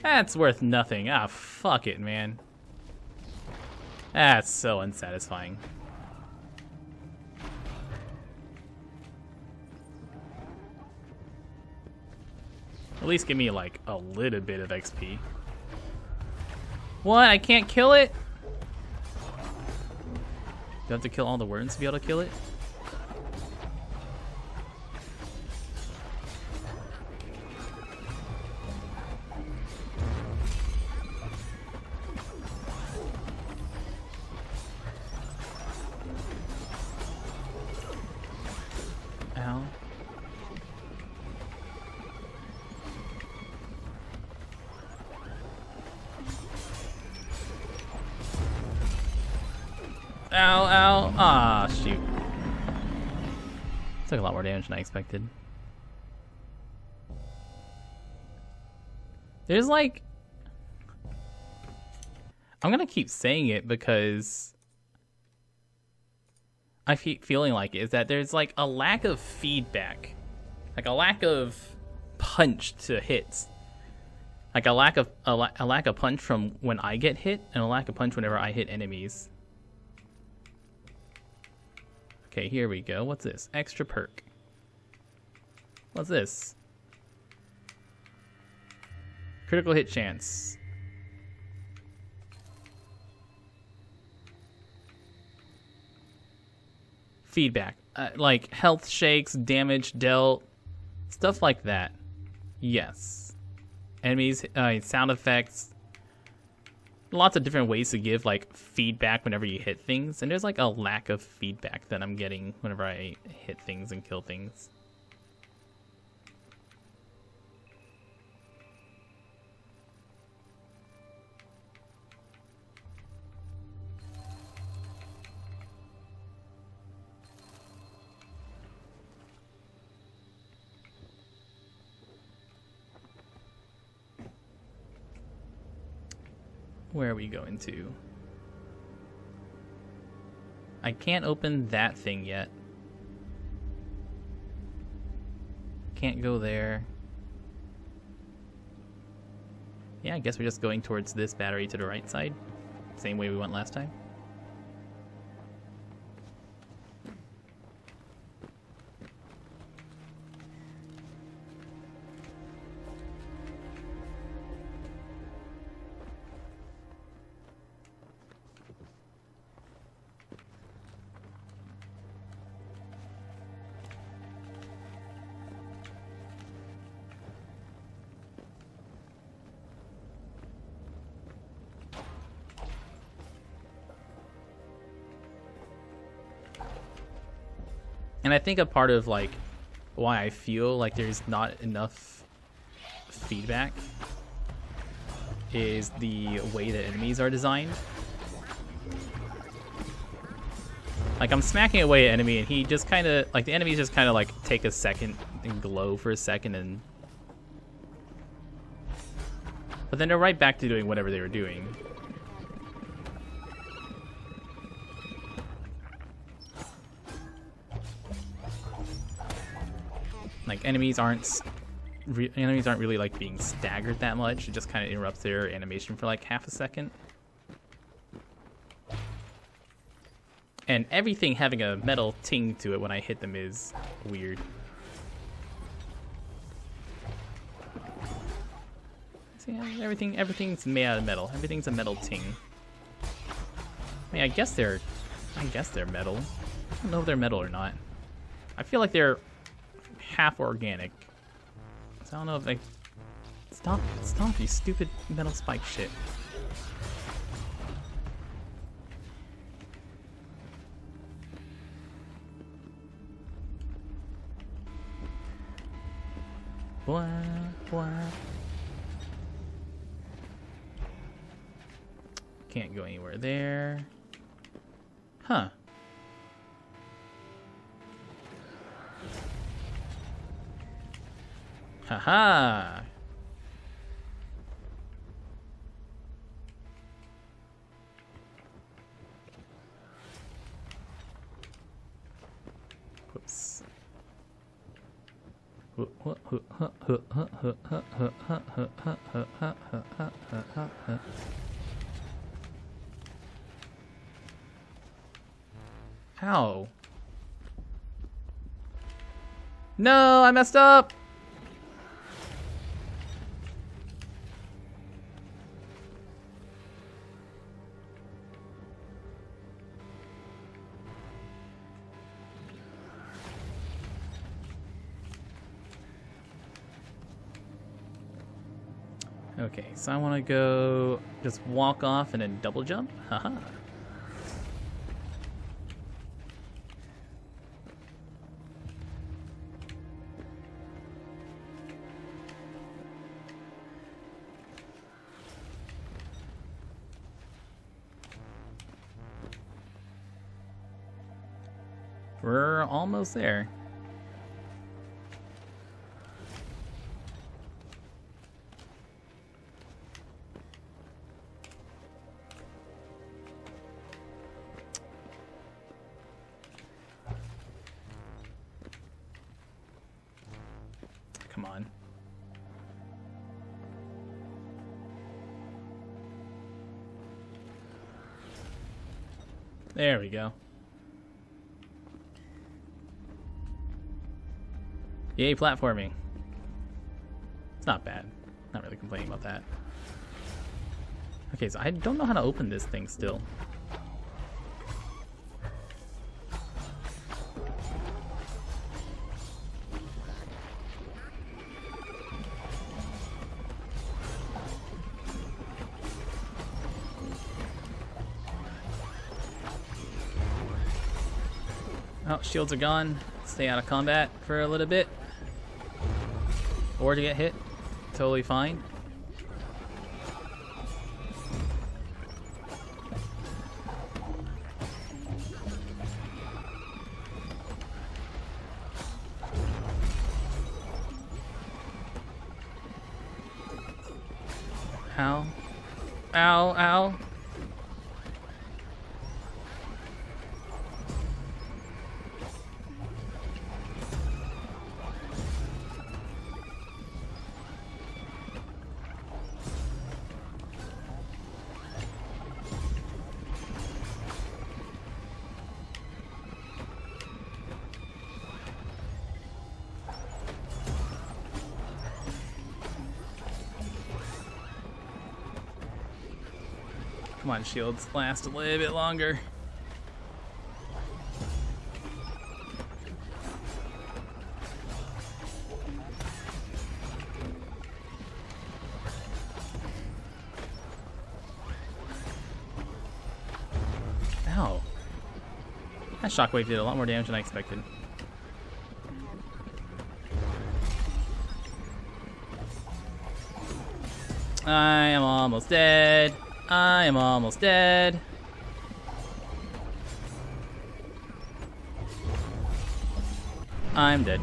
Speaker 1: That's worth nothing. Ah, fuck it, man. That's so unsatisfying. At least give me like a little bit of XP. What? I can't kill it? You have to kill all the worms to be able to kill it? Ow. Ow, ow. Ah, shoot. Took a lot more damage than I expected. There's like... I'm gonna keep saying it because I keep feeling like it, is that there's like a lack of feedback. Like a lack of punch to hits. Like a lack of punch from when I get hit and a lack of punch whenever I hit enemies. Okay, here we go. What's this? Extra perk. What's this? Critical hit chance. Feedback. Like health shakes, damage dealt, stuff like that. Yes. Enemies, sound effects. Lots of different ways to give like feedback whenever you hit things, and there's like a lack of feedback that I'm getting whenever I hit things and kill things. Where are we going to? I can't open that thing yet. Can't go there. Yeah, I guess we're just going towards this battery to the right side. Same way we went last time. And I think a part of like why I feel like there's not enough feedback is the way that enemies are designed. Like I'm smacking away at an enemy and he just kind of like the enemies just kind of like take a second and glow for a second and but then they're right back to doing whatever they were doing. Like enemies aren't really like being staggered that much. It just kind of interrupts their animation for like half a second. And everything having a metal ting to it when I hit them is weird. See, everything's made out of metal. Everything's a metal ting. I mean, I guess they're metal. I don't know if they're metal or not. I feel like they're half organic. So I don't know if they stop you stupid metal spike shit. Blah, blah. Can't go anywhere there. Huh. Haha! Whoops. Ow. No, I messed up! Okay, so I want to go just walk off and then double jump. Haha. We're almost there. Come on. There we go. Yay, platforming. It's not bad. Not really complaining about that. Okay, so I don't know how to open this thing still. Oh, shields are gone. Stay out of combat for a little bit. Or to get hit. Totally fine. How? Ow, ow. Come on, shields, last a little bit longer. Ow. That shockwave did a lot more damage than I expected. I am almost dead. I am almost dead. I'm dead.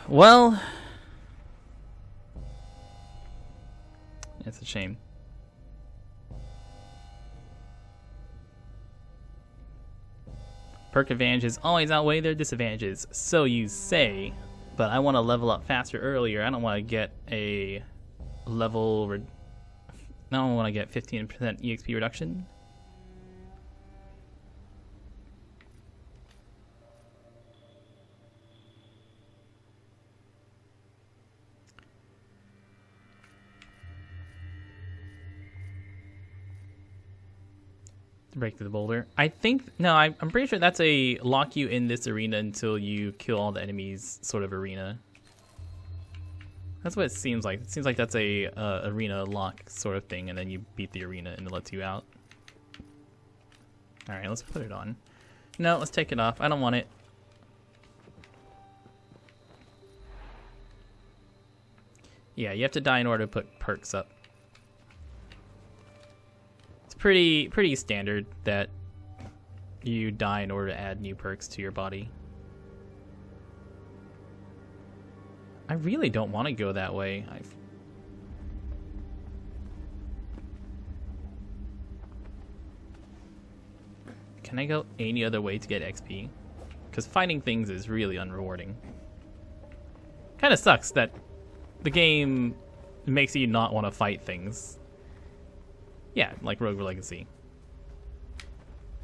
Speaker 1: Well, it's a shame. Perk advantages always outweigh their disadvantages, so you say. But I want to level up faster earlier. I don't want to get a level. I don't want to get 15% EXP reduction. Break through the boulder. I think no. I'm pretty sure that's a lock you in this arena until you kill all the enemies sort of arena. That's what it seems like. It seems like that's a arena lock sort of thing, and then you beat the arena and it lets you out. All right, let's put it on. No, let's take it off. I don't want it. Yeah, you have to die in order to put perks up. Pretty standard that you die in order to add new perks to your body. I really don't want to go that way. Can I go any other way to get XP? Because fighting things is really unrewarding. Kind of sucks that the game makes you not want to fight things. Yeah, like Rogue Legacy.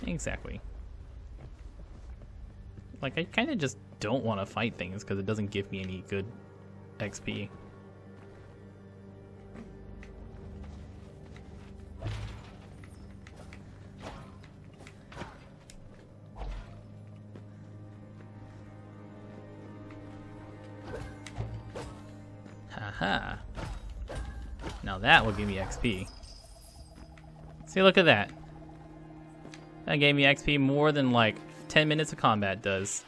Speaker 1: Exactly. Like, I kind of just don't want to fight things because it doesn't give me any good XP. Haha. Now that will give me XP. See, look at that. That gave me XP more than like 10 minutes of combat does.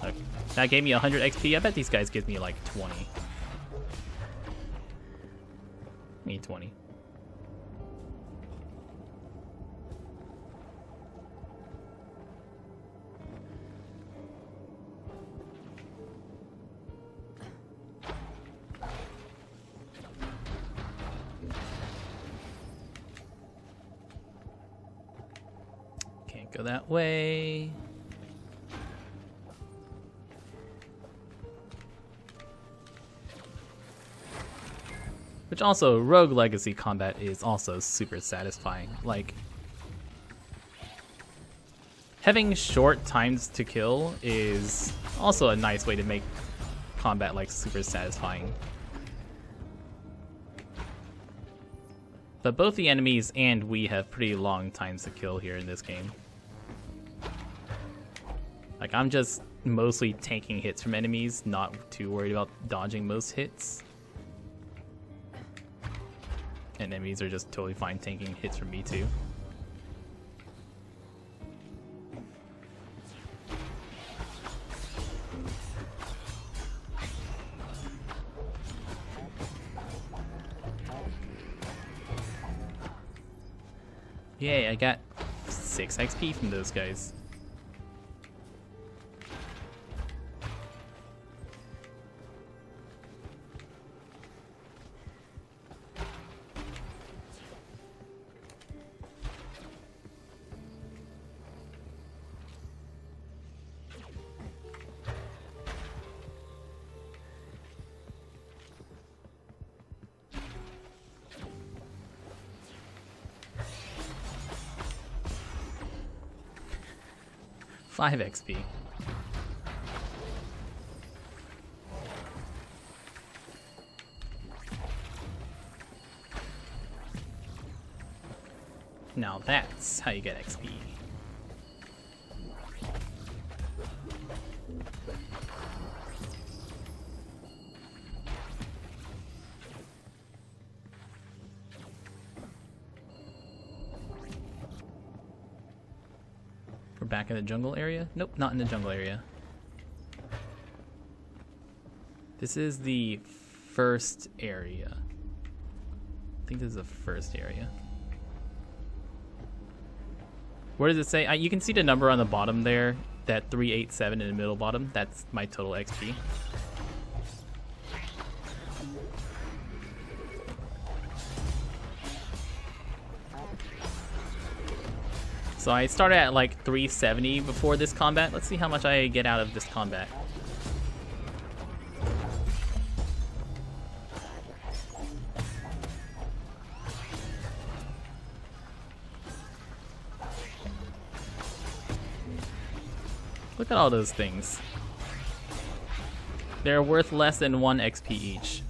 Speaker 1: Look, that gave me 100 XP. I bet these guys give me like 20. I need 20. Go that way. Which also, Rogue Legacy combat is also super satisfying. Like, having short times to kill is also a nice way to make combat like super satisfying. But both the enemies and we have pretty long times to kill here in this game. Like, I'm just mostly taking hits from enemies, not too worried about dodging most hits. And enemies are just totally fine taking hits from me too. Yay, I got 6 XP from those guys. 5 XP. Now that's how you get XP. We're back in the jungle area? Nope, not in the jungle area. This is the first area. I think this is the first area. Where does it say? You can see the number on the bottom there, that 387 in the middle bottom. That's my total XP. So I started at like 370 before this combat. Let's see how much I get out of this combat. Look at all those things. They're worth less than 1 XP each.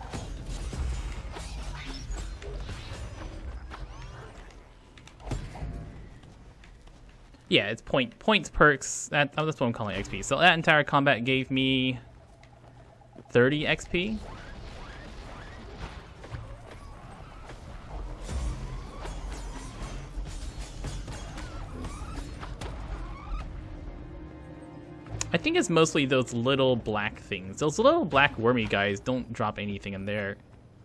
Speaker 1: Yeah, it's points, perks. That's what I'm calling XP. So that entire combat gave me 30 XP. I think it's mostly those little black things. Those little black wormy guys don't drop anything in there.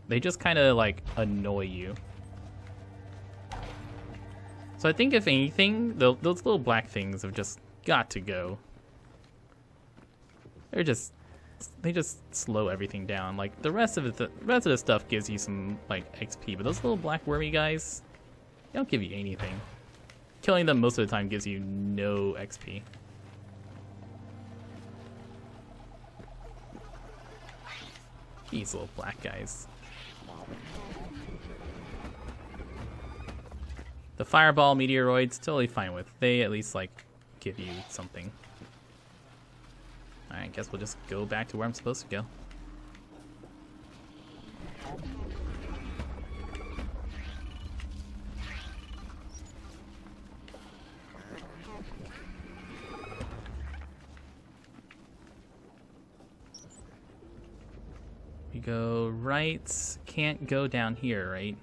Speaker 1: They just kind of like annoy you. So I think if anything, those little black things have just got to go. They just slow everything down. Like the rest of the stuff gives you some like XP, but those little black wormy guys, they don't give you anything. Killing them most of the time gives you no XP. These little black guys. The fireball meteoroids, totally fine with. They at least like give you something. Alright, I guess we'll just go back to where I'm supposed to go. We go right, can't go down here, right?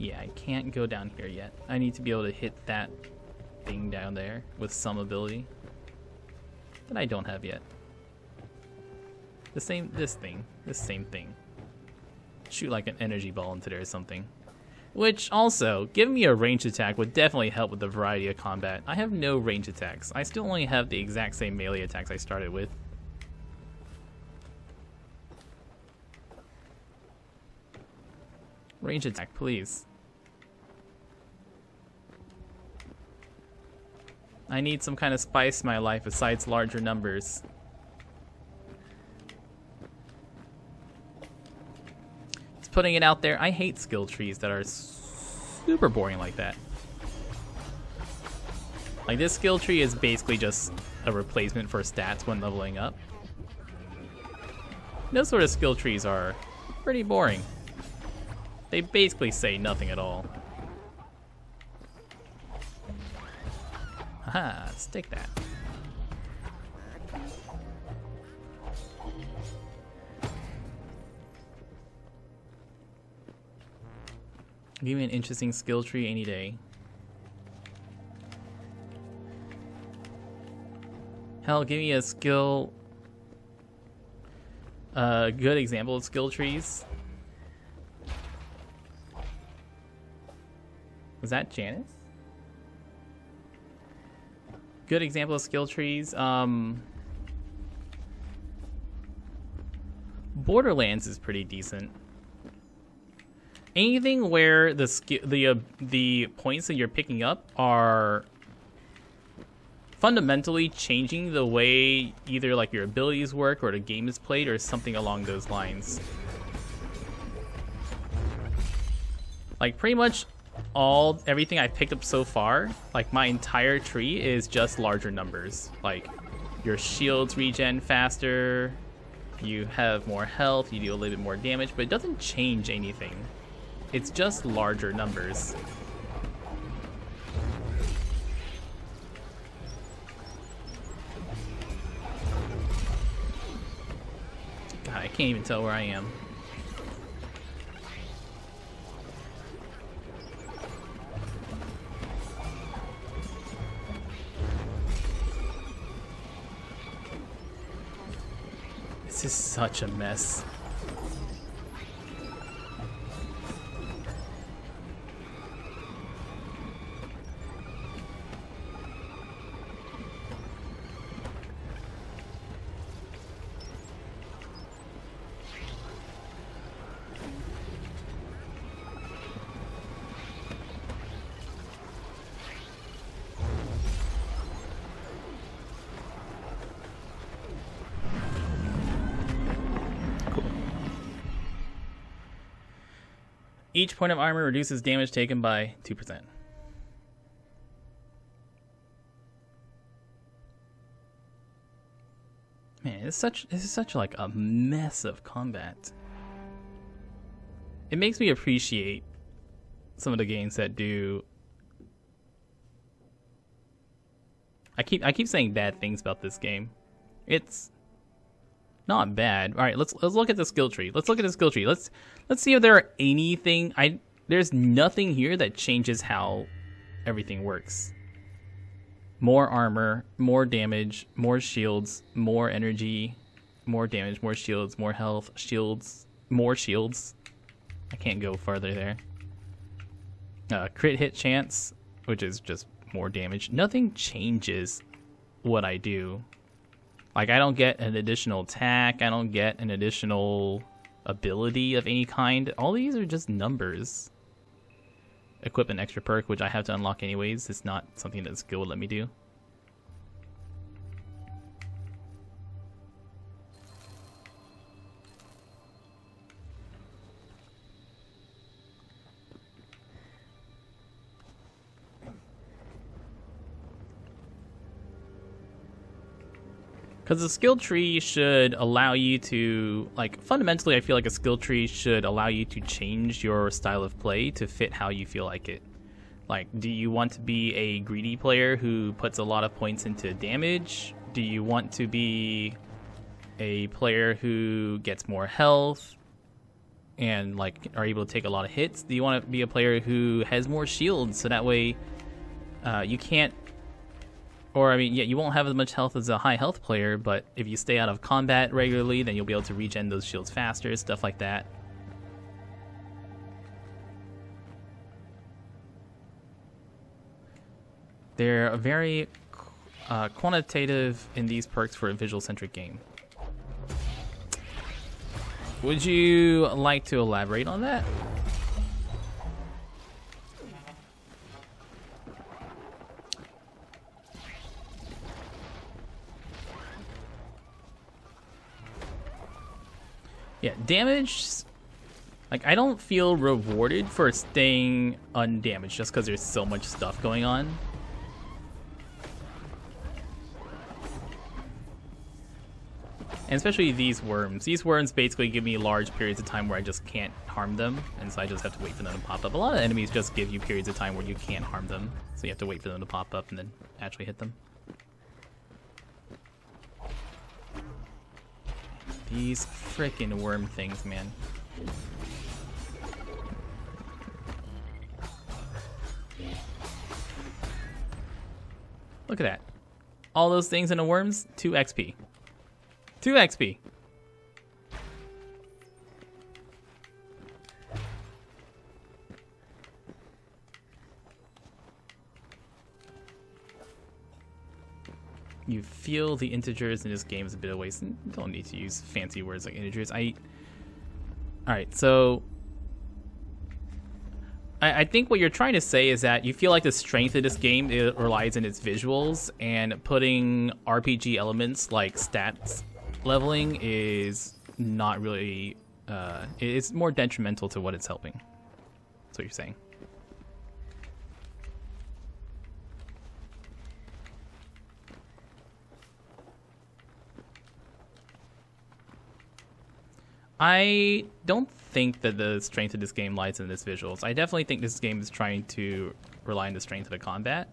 Speaker 1: Yeah, I can't go down here yet. I need to be able to hit that thing down there with some ability that I don't have yet. This same thing. Shoot like an energy ball into there or something. Which also, giving me a ranged attack would definitely help with the variety of combat. I have no ranged attacks. I still only have the exact same melee attacks I started with. Ranged attack, please. I need some kind of spice in my life besides larger numbers. Just putting it out there, I hate skill trees that are super boring like that. Like this skill tree is basically just a replacement for stats when leveling up. Those sort of skill trees are pretty boring. They basically say nothing at all. Haha, let's take that. Give me an interesting skill tree any day. Hell, give me a skill... a good example of skill trees. Was that Janice? Good example of skill trees. Borderlands is pretty decent. Anything where the points that you're picking up are fundamentally changing the way either like your abilities work or the game is played or something along those lines. Like pretty much everything I've picked up so far, like my entire tree is just larger numbers. Like your shields regen faster, you have more health, you do a little bit more damage, but it doesn't change anything. It's just larger numbers. God, I can't even tell where I am. This is such a mess. Each point of armor reduces damage taken by 2%. Man, this is such like a mess of combat. It makes me appreciate some of the games that do. I keep saying bad things about this game. It's not bad. All right, let's look at the skill tree. Let's look at the skill tree. Let's see if there are anything. There's nothing here that changes how everything works. More armor, more damage, more shields, more energy, more damage, more shields, more health, shields, more shields. I can't go farther there. Crit hit chance, which is just more damage. Nothing changes what I do. Like, I don't get an additional attack. I don't get an additional ability of any kind. All these are just numbers. Equip an extra perk, which I have to unlock anyways. It's not something that skill would let me do. Because the skill tree should allow you to, like, fundamentally I feel like a skill tree should allow you to change your style of play to fit how you feel like it. Like, do you want to be a greedy player who puts a lot of points into damage? Do you want to be a player who gets more health and, like, are able to take a lot of hits? Do you want to be a player who has more shields so that way you can't. Or, I mean, yeah, you won't have as much health as a high health player, but if you stay out of combat regularly, then you'll be able to regen those shields faster, stuff like that. They're very quantitative in these perks for a visual-centric game. Would you like to elaborate on that? Yeah, damage, like, I don't feel rewarded for staying undamaged just because there's so much stuff going on. And especially these worms. These worms basically give me large periods of time where I just can't harm them, and so I just have to wait for them to pop up. A lot of enemies just give you periods of time where you can't harm them, so you have to wait for them to pop up and then actually hit them. These frickin' worm things, man. Look at that. All those things in the worms, 2 XP. 2 XP. You feel the integers in this game is a bit of waste. You don't need to use fancy words like integers. Alright, so I think what you're trying to say is that you feel like the strength of this game relies in its visuals, and putting RPG elements like stats leveling is not really, it's more detrimental to what it's helping. That's what you're saying. I don't think that the strength of this game lies in its visuals. I definitely think this game is trying to rely on the strength of the combat.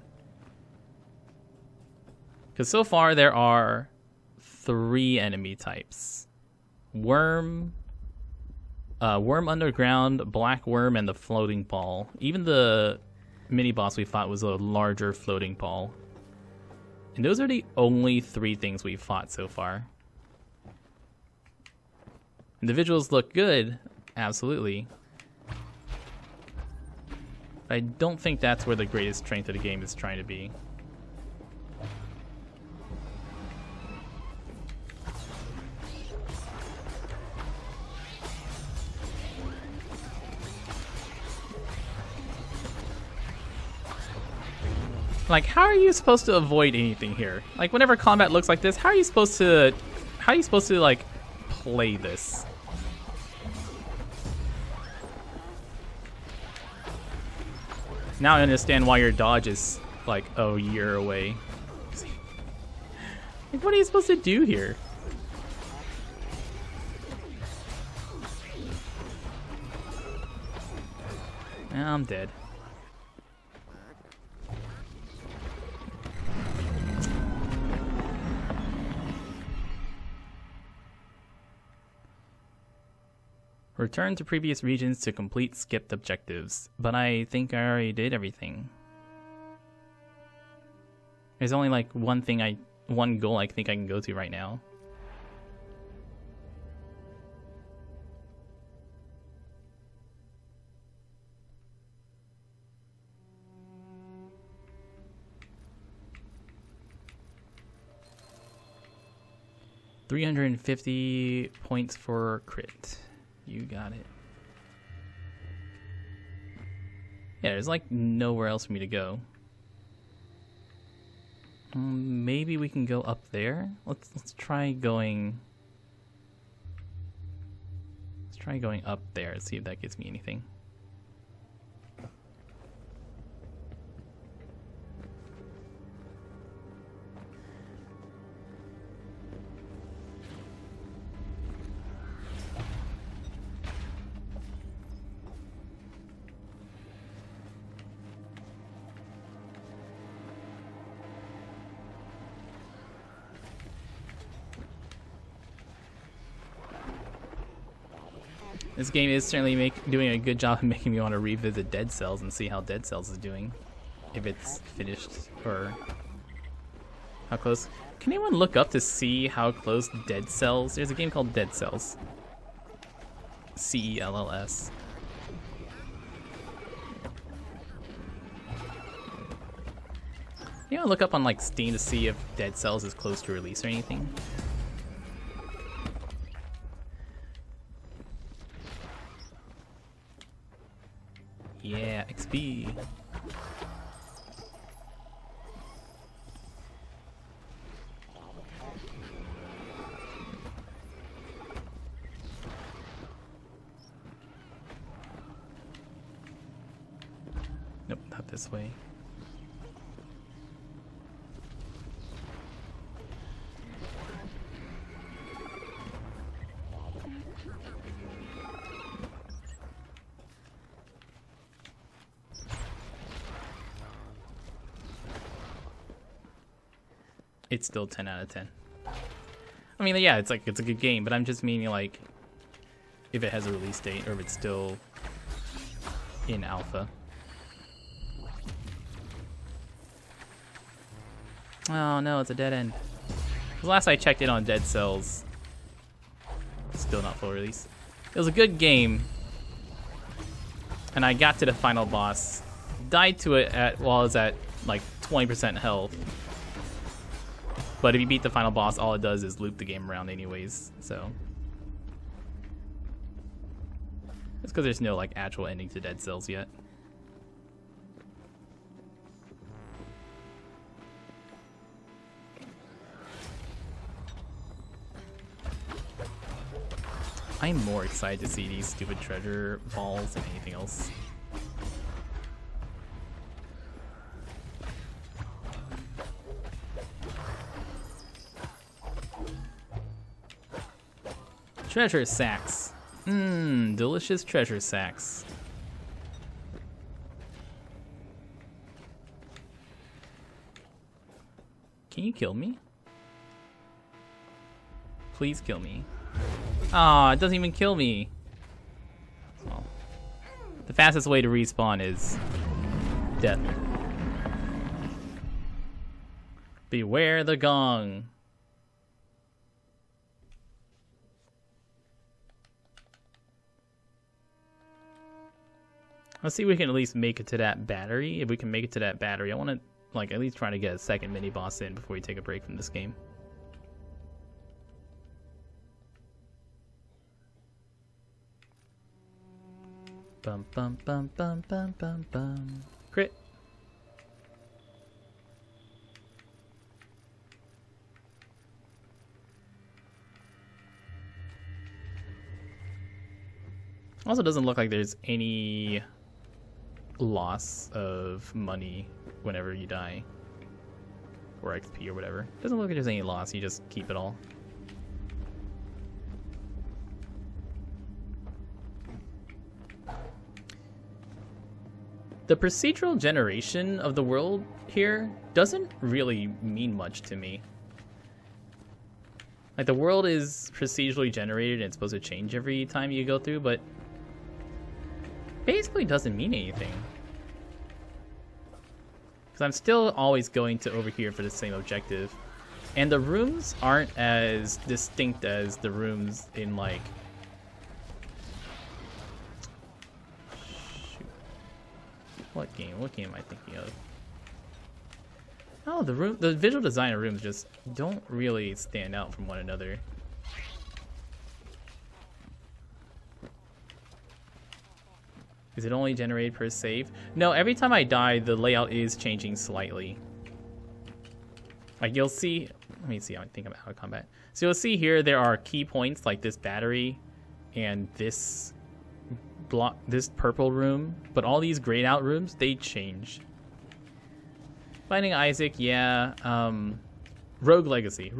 Speaker 1: Because so far there are 3 enemy types. Worm underground, black worm, and the floating ball. Even the mini-boss we fought was a larger floating ball. And those are the only 3 things we've fought so far. And the visuals look good, absolutely. But I don't think that's where the greatest strength of the game is trying to be. Like, how are you supposed to avoid anything here? Like, whenever combat looks like this, how are you supposed to like play this? Now I understand why your dodge is like a year away. Like, what are you supposed to do here? I'm dead. Return to previous regions to complete skipped objectives, but I think I already did everything. There's only like one goal I think I can go to right now. $350 points for crit. You got it. Yeah, there's like nowhere else for me to go. Maybe we can go up there. Let's try going. Let's try going up there and see if that gives me anything. This game is certainly doing a good job of making me want to revisit Dead Cells and see how Dead Cells is doing. If it's finished or how close. Can anyone look up to see how close Dead Cells? There's a game called Dead Cells. C-E-L-L-S. You want to look up on like Steam to see if Dead Cells is close to release or anything? Yeah, XP. Nope, not this way. It's still 10 out of 10. I mean, yeah, it's a good game, but I'm just meaning like if it has a release date or if it's still in alpha. Oh no, it's a dead end. The last I checked in on Dead Cells, still not full release. It was a good game, and I got to the final boss, died to it while I was at like 20% health. But if you beat the final boss, all it does is loop the game around anyways, so. It's because there's no like actual ending to Dead Cells yet. I'm more excited to see these stupid treasure balls than anything else. Treasure sacks. Mmm, delicious treasure sacks. Can you kill me? Please kill me. Aw, it doesn't even kill me. Well, the fastest way to respawn is death. Beware the gong. Let's see if we can at least make it to that battery. If we can make it to that battery, I want to like at least try to get a second mini boss in before we take a break from this game. Bum bum bum bum bum bum bum. Crit. Also doesn't look like there's any loss of money whenever you die. Or XP or whatever. Doesn't look like there's any loss, you just keep it all. The procedural generation of the world here doesn't really mean much to me. Like, the world is procedurally generated and it's supposed to change every time you go through, but basically doesn't mean anything. Because I'm still always going to over here for the same objective. And the rooms aren't as distinct as the rooms in, like... Shoot. What game? What game am I thinking of? Oh, the visual design of rooms just don't really stand out from one another. Is it only generated per save? No, every time I die, the layout is changing slightly. Like, you'll see... Let me see, I think I'm out of combat. So you'll see here, there are key points, like this battery and this block, this purple room. But all these grayed out rooms, they change. Finding Isaac, yeah. Rogue Legacy.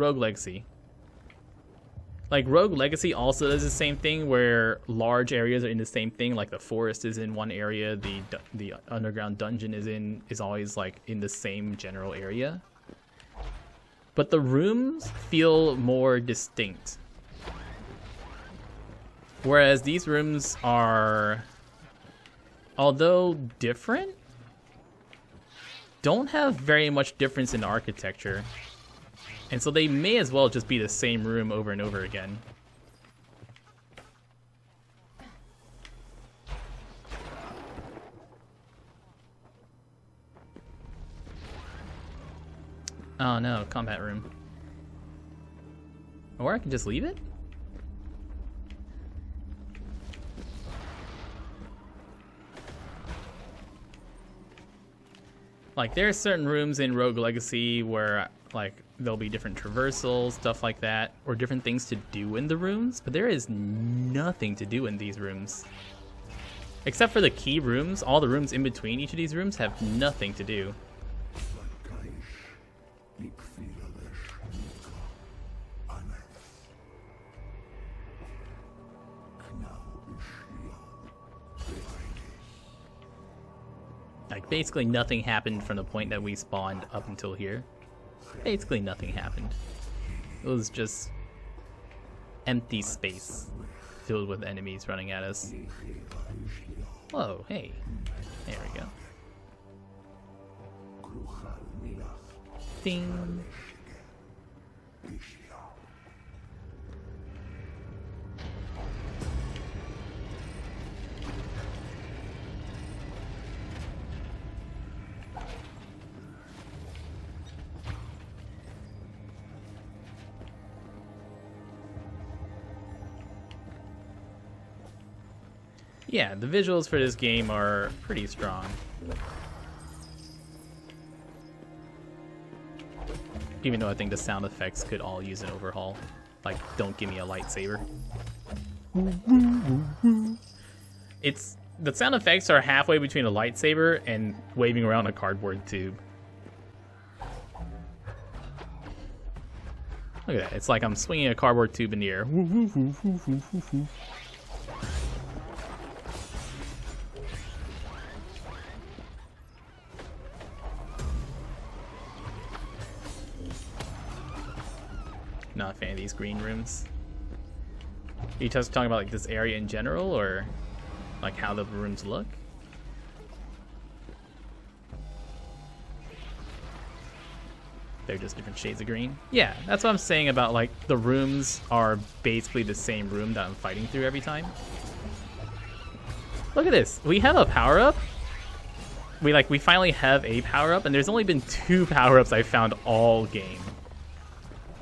Speaker 1: Like, Rogue Legacy also does the same thing where large areas are in the same thing. Like, the forest is in one area, the underground dungeon is always, like, in the same general area. But the rooms feel more distinct. Whereas these rooms are, although different, don't have very much difference in architecture. And so they may as well just be the same room over and over again. Oh no, combat room. Or I can just leave it? Like, there are certain rooms in Rogue Legacy where, like, there'll be different traversals, stuff like that, or different things to do in the rooms, but there is nothing to do in these rooms. Except for the key rooms, all the rooms in between each of these rooms have nothing to do. Like, basically nothing happened from the point that we spawned up until here. Basically nothing happened. It was just empty space filled with enemies running at us. Whoa, hey. There we go. Ding. Yeah, the visuals for this game are pretty strong. Even though I think the sound effects could all use an overhaul. Like, don't give me a lightsaber. The sound effects are halfway between a lightsaber and waving around a cardboard tube. Look at that. It's like I'm swinging a cardboard tube in the air. Woo, woo, woo, woo, woo, woo, woo. Not a fan of these green rooms. Are you just talking about like this area in general, or like how the rooms look? They're just different shades of green. Yeah, that's what I'm saying about like the rooms are basically the same room that I'm fighting through every time. Look at this. We have a power-up. We finally have a power-up, and there's only been 2 power-ups I found all game.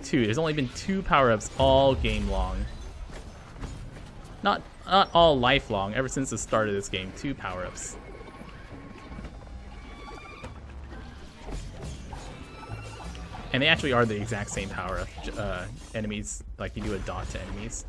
Speaker 1: 2. There's only been 2 power-ups all game long. Not all lifelong. Ever since the start of this game, 2 power-ups. And they actually are the exact same power-up. Enemies, like you do a dot to enemies.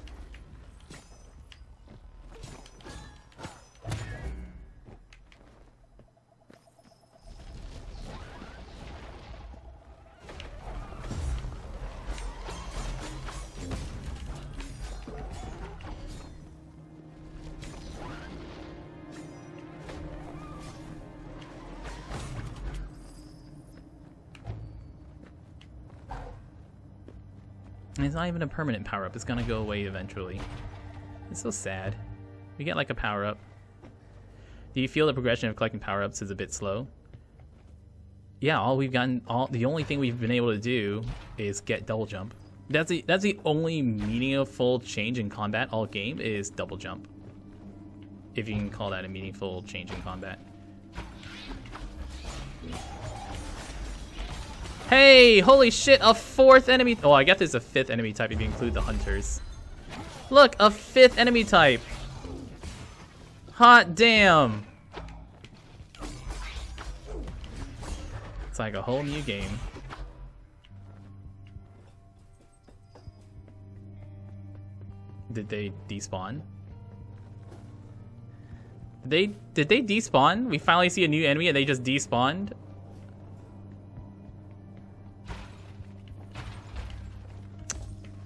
Speaker 1: It's not even a permanent power-up. It's gonna go away eventually. It's so sad. We get like a power-up. Do you feel the progression of collecting power-ups is a bit slow? Yeah, the only thing we've been able to do is get double jump. That's the only meaningful change in combat all game is double jump. If you can call that a meaningful change in combat. Hey, holy shit, a 4th enemy. Oh, I guess there's a 5th enemy type if you include the hunters. Look, a 5th enemy type. Hot damn. It's like a whole new game. Did they despawn? Did they despawn? We finally see a new enemy and they just despawned?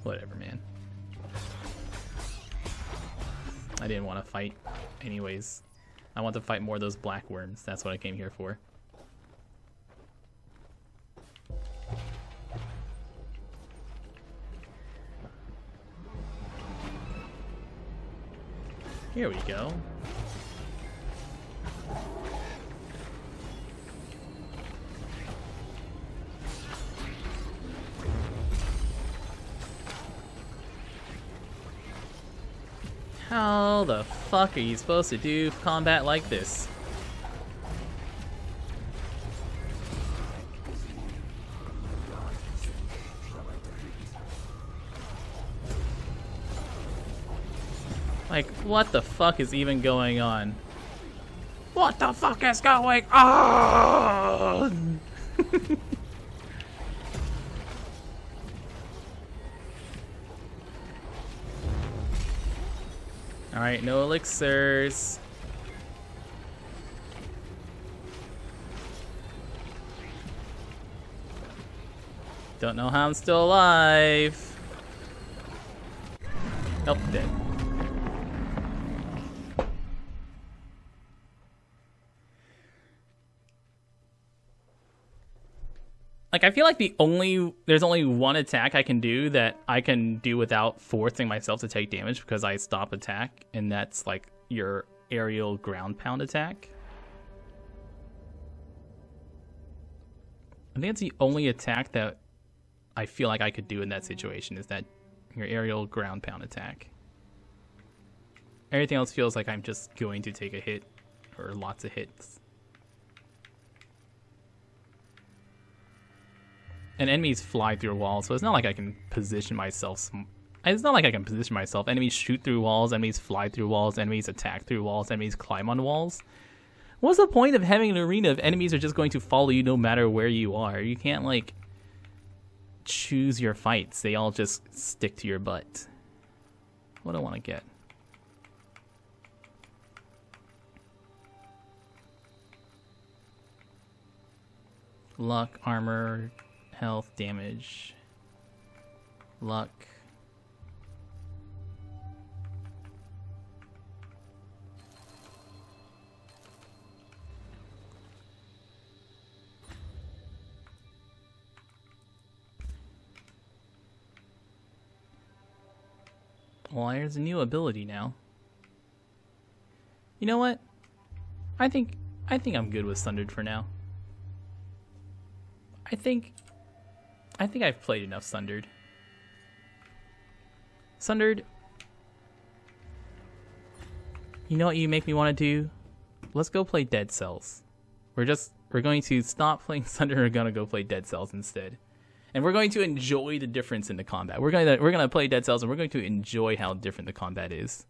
Speaker 1: Whatever, man. I didn't want to fight anyways. I want to fight more of those black worms. That's what I came here for. Here we go. How the fuck are you supposed to do combat like this? Like, what the fuck is even going on? What the fuck is going on? Alright, no elixirs. Don't know how I'm still alive. Oh, dead. Like, I feel like there's only one attack I can do that I can do without forcing myself to take damage because I stop attack, and that's like your aerial ground pound attack. I think it's the only attack that I feel like I could do in that situation, is that your aerial ground pound attack. Everything else feels like I'm just going to take a hit, or lots of hits. And enemies fly through walls, so it's not like I can position myself. Enemies shoot through walls, enemies fly through walls, enemies attack through walls, enemies climb on walls. What's the point of having an arena if enemies are just going to follow you no matter where you are? You can't, like, choose your fights. They all just stick to your butt. What do I want to get? Luck, armor, health, damage. Luck. Well, there's a new ability now. You know what? I think I'm good with Sundered for now. I think I've played enough Sundered. Sundered. You know what you make me want to do? Let's go play Dead Cells. We're going to stop playing Sundered and we're gonna go play Dead Cells instead. And we're going to enjoy the difference in the combat. We're gonna play Dead Cells and we're going to enjoy how different the combat is.